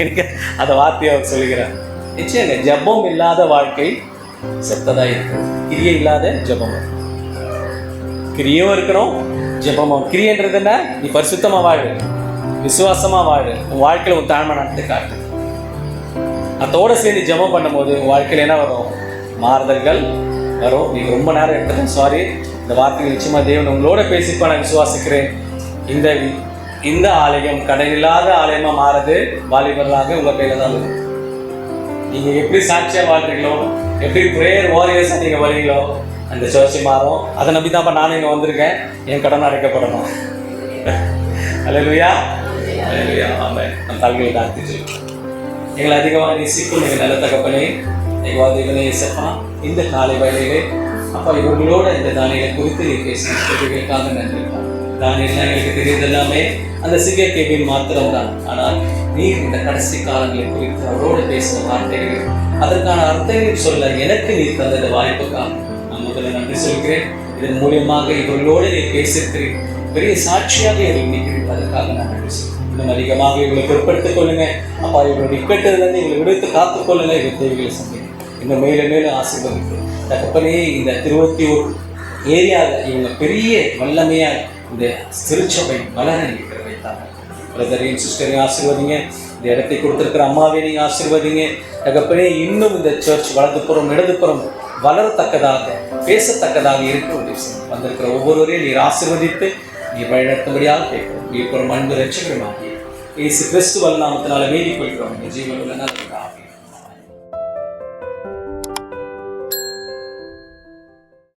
எனக்கு அந்த வார்த்தையை அவர் சொல்லுகிறார். நிச்சயங்க ஜெபம் இல்லாத வாழ்க்கை செத்ததா இருக்கு. கிரியை இல்லாத ஜெபம், கிரியும் இருக்கணும் ஜெபமும். கிரியன்றது என்ன? நீ பரிசுத்தமா வாழு, விசுவாசமா வாழு, உன் வாழ்க்கையில உன் தாழ்மை நடந்து காட்டு. அதோட சேர்ந்து ஜெபம் பண்ணும்போது உன் வாழ்க்கையில என்ன வரும்? மாறுதல்கள் வரும். நீங்கள் ரொம்ப நேரம் எடுத்துட்டேன், சாரி. இந்த வார்த்தைகள் நிச்சயமாக தேவன் உங்களோட பேசிப்பா நான் விசுவாசிக்கிறேன். இந்த ஆலயம் கடனில்லாத ஆலயமாக மாறுது வாலிபர்களாக உங்கள் கையில் தான் இருக்கும். நீங்கள் எப்படி சாட்சியாக வாழ்றீங்களோ, எப்படி ப்ரேயர் வாரியர்ஸாக நீங்கள் வரீங்களோ, அந்த சர்ச்சை மாறும். அதை நம்பி தான்ப்பா நானும் இங்கே வந்திருக்கேன். என் கடன் அடைக்கப்படணும். அல்லேலூயா, அல்லேலூயா, ஆமென். நம் தலைகளை தாழ்த்தி சொல்லுங்கள். எங்களை அதிகமாக நேசிக்கும் எங்கள் நல்ல தகப்பனே, தேவனே இயேசப்பா, இந்த காலை வேளையிலே அப்பா இவர்களோட இந்த தானியலை குறித்து நீ பேசுகிறதுக்காக நன்றிப்பா. தானியெல்லாம் எங்களுக்கு தெரியுது எல்லாமே அந்த சிங்கக்கேபின் மாத்திரம் தான். ஆனால் நீ இந்த கடைசி காலங்களை குறித்து அவரோடு பேசின வார்த்தைகள், அதற்கான அர்த்தங்களை சொல்ல எனக்கு நீ தந்த இந்த வாய்ப்புக்காக நான் முதல்ல நன்றி சொல்கிறேன். இதன் மூலியமாக இவர்களோடு நீ பேசியிருக்கிறேன், பெரிய சாட்சியாக இவர்கள் நிற்கிறீர்கள். அதற்காக நான் நன்றி சொல்கிறேன். இன்னும் அதிகமாக இவங்களை பொறுப்படுத்திக் கொள்ளுங்க அப்பா. இவர்களுடைய இக்கட்டிலிருந்து இவங்களை விடுத்து காத்துக்கொள்ளுங்க. இவங்க தேவைகளை சந்திங்க. இன்னும் மேலும் மேலும் ஆசீர்வதிக்கிறேன் தகப்பனே. இந்த திருவொத்தியூர் ஏரியாவில் இவங்க பெரிய வல்லமையாக இந்த திருச்சபை வளர இருக்கிற வைத்தாங்க. பிரதரையும் சிஸ்டரையும் ஆசீர்வதிங்க. இந்த இடத்தை கொடுத்துருக்கிற அம்மாவையும் நீங்கள் ஆசீர்வதிங்க தகப்பனே. இன்னும் இந்த சர்ச் வலதுபுறம் இடதுபுறம் வளரத்தக்கதாக பேசத்தக்கதாக இருக்க உதவி செய்யும். வந்திருக்கிற ஒவ்வொருவரையும் நீர் ஆசீர்வதித்து நீர் வழிநடத்தும்படியாக கேட்கிறோம். இப்பொரு அன்பு ரட்சகருமாகிய இயேசு கிறிஸ்து வல்லநாமத்தினால வேண்டிக் கொள்கிறோம். ஜீவனுள்ள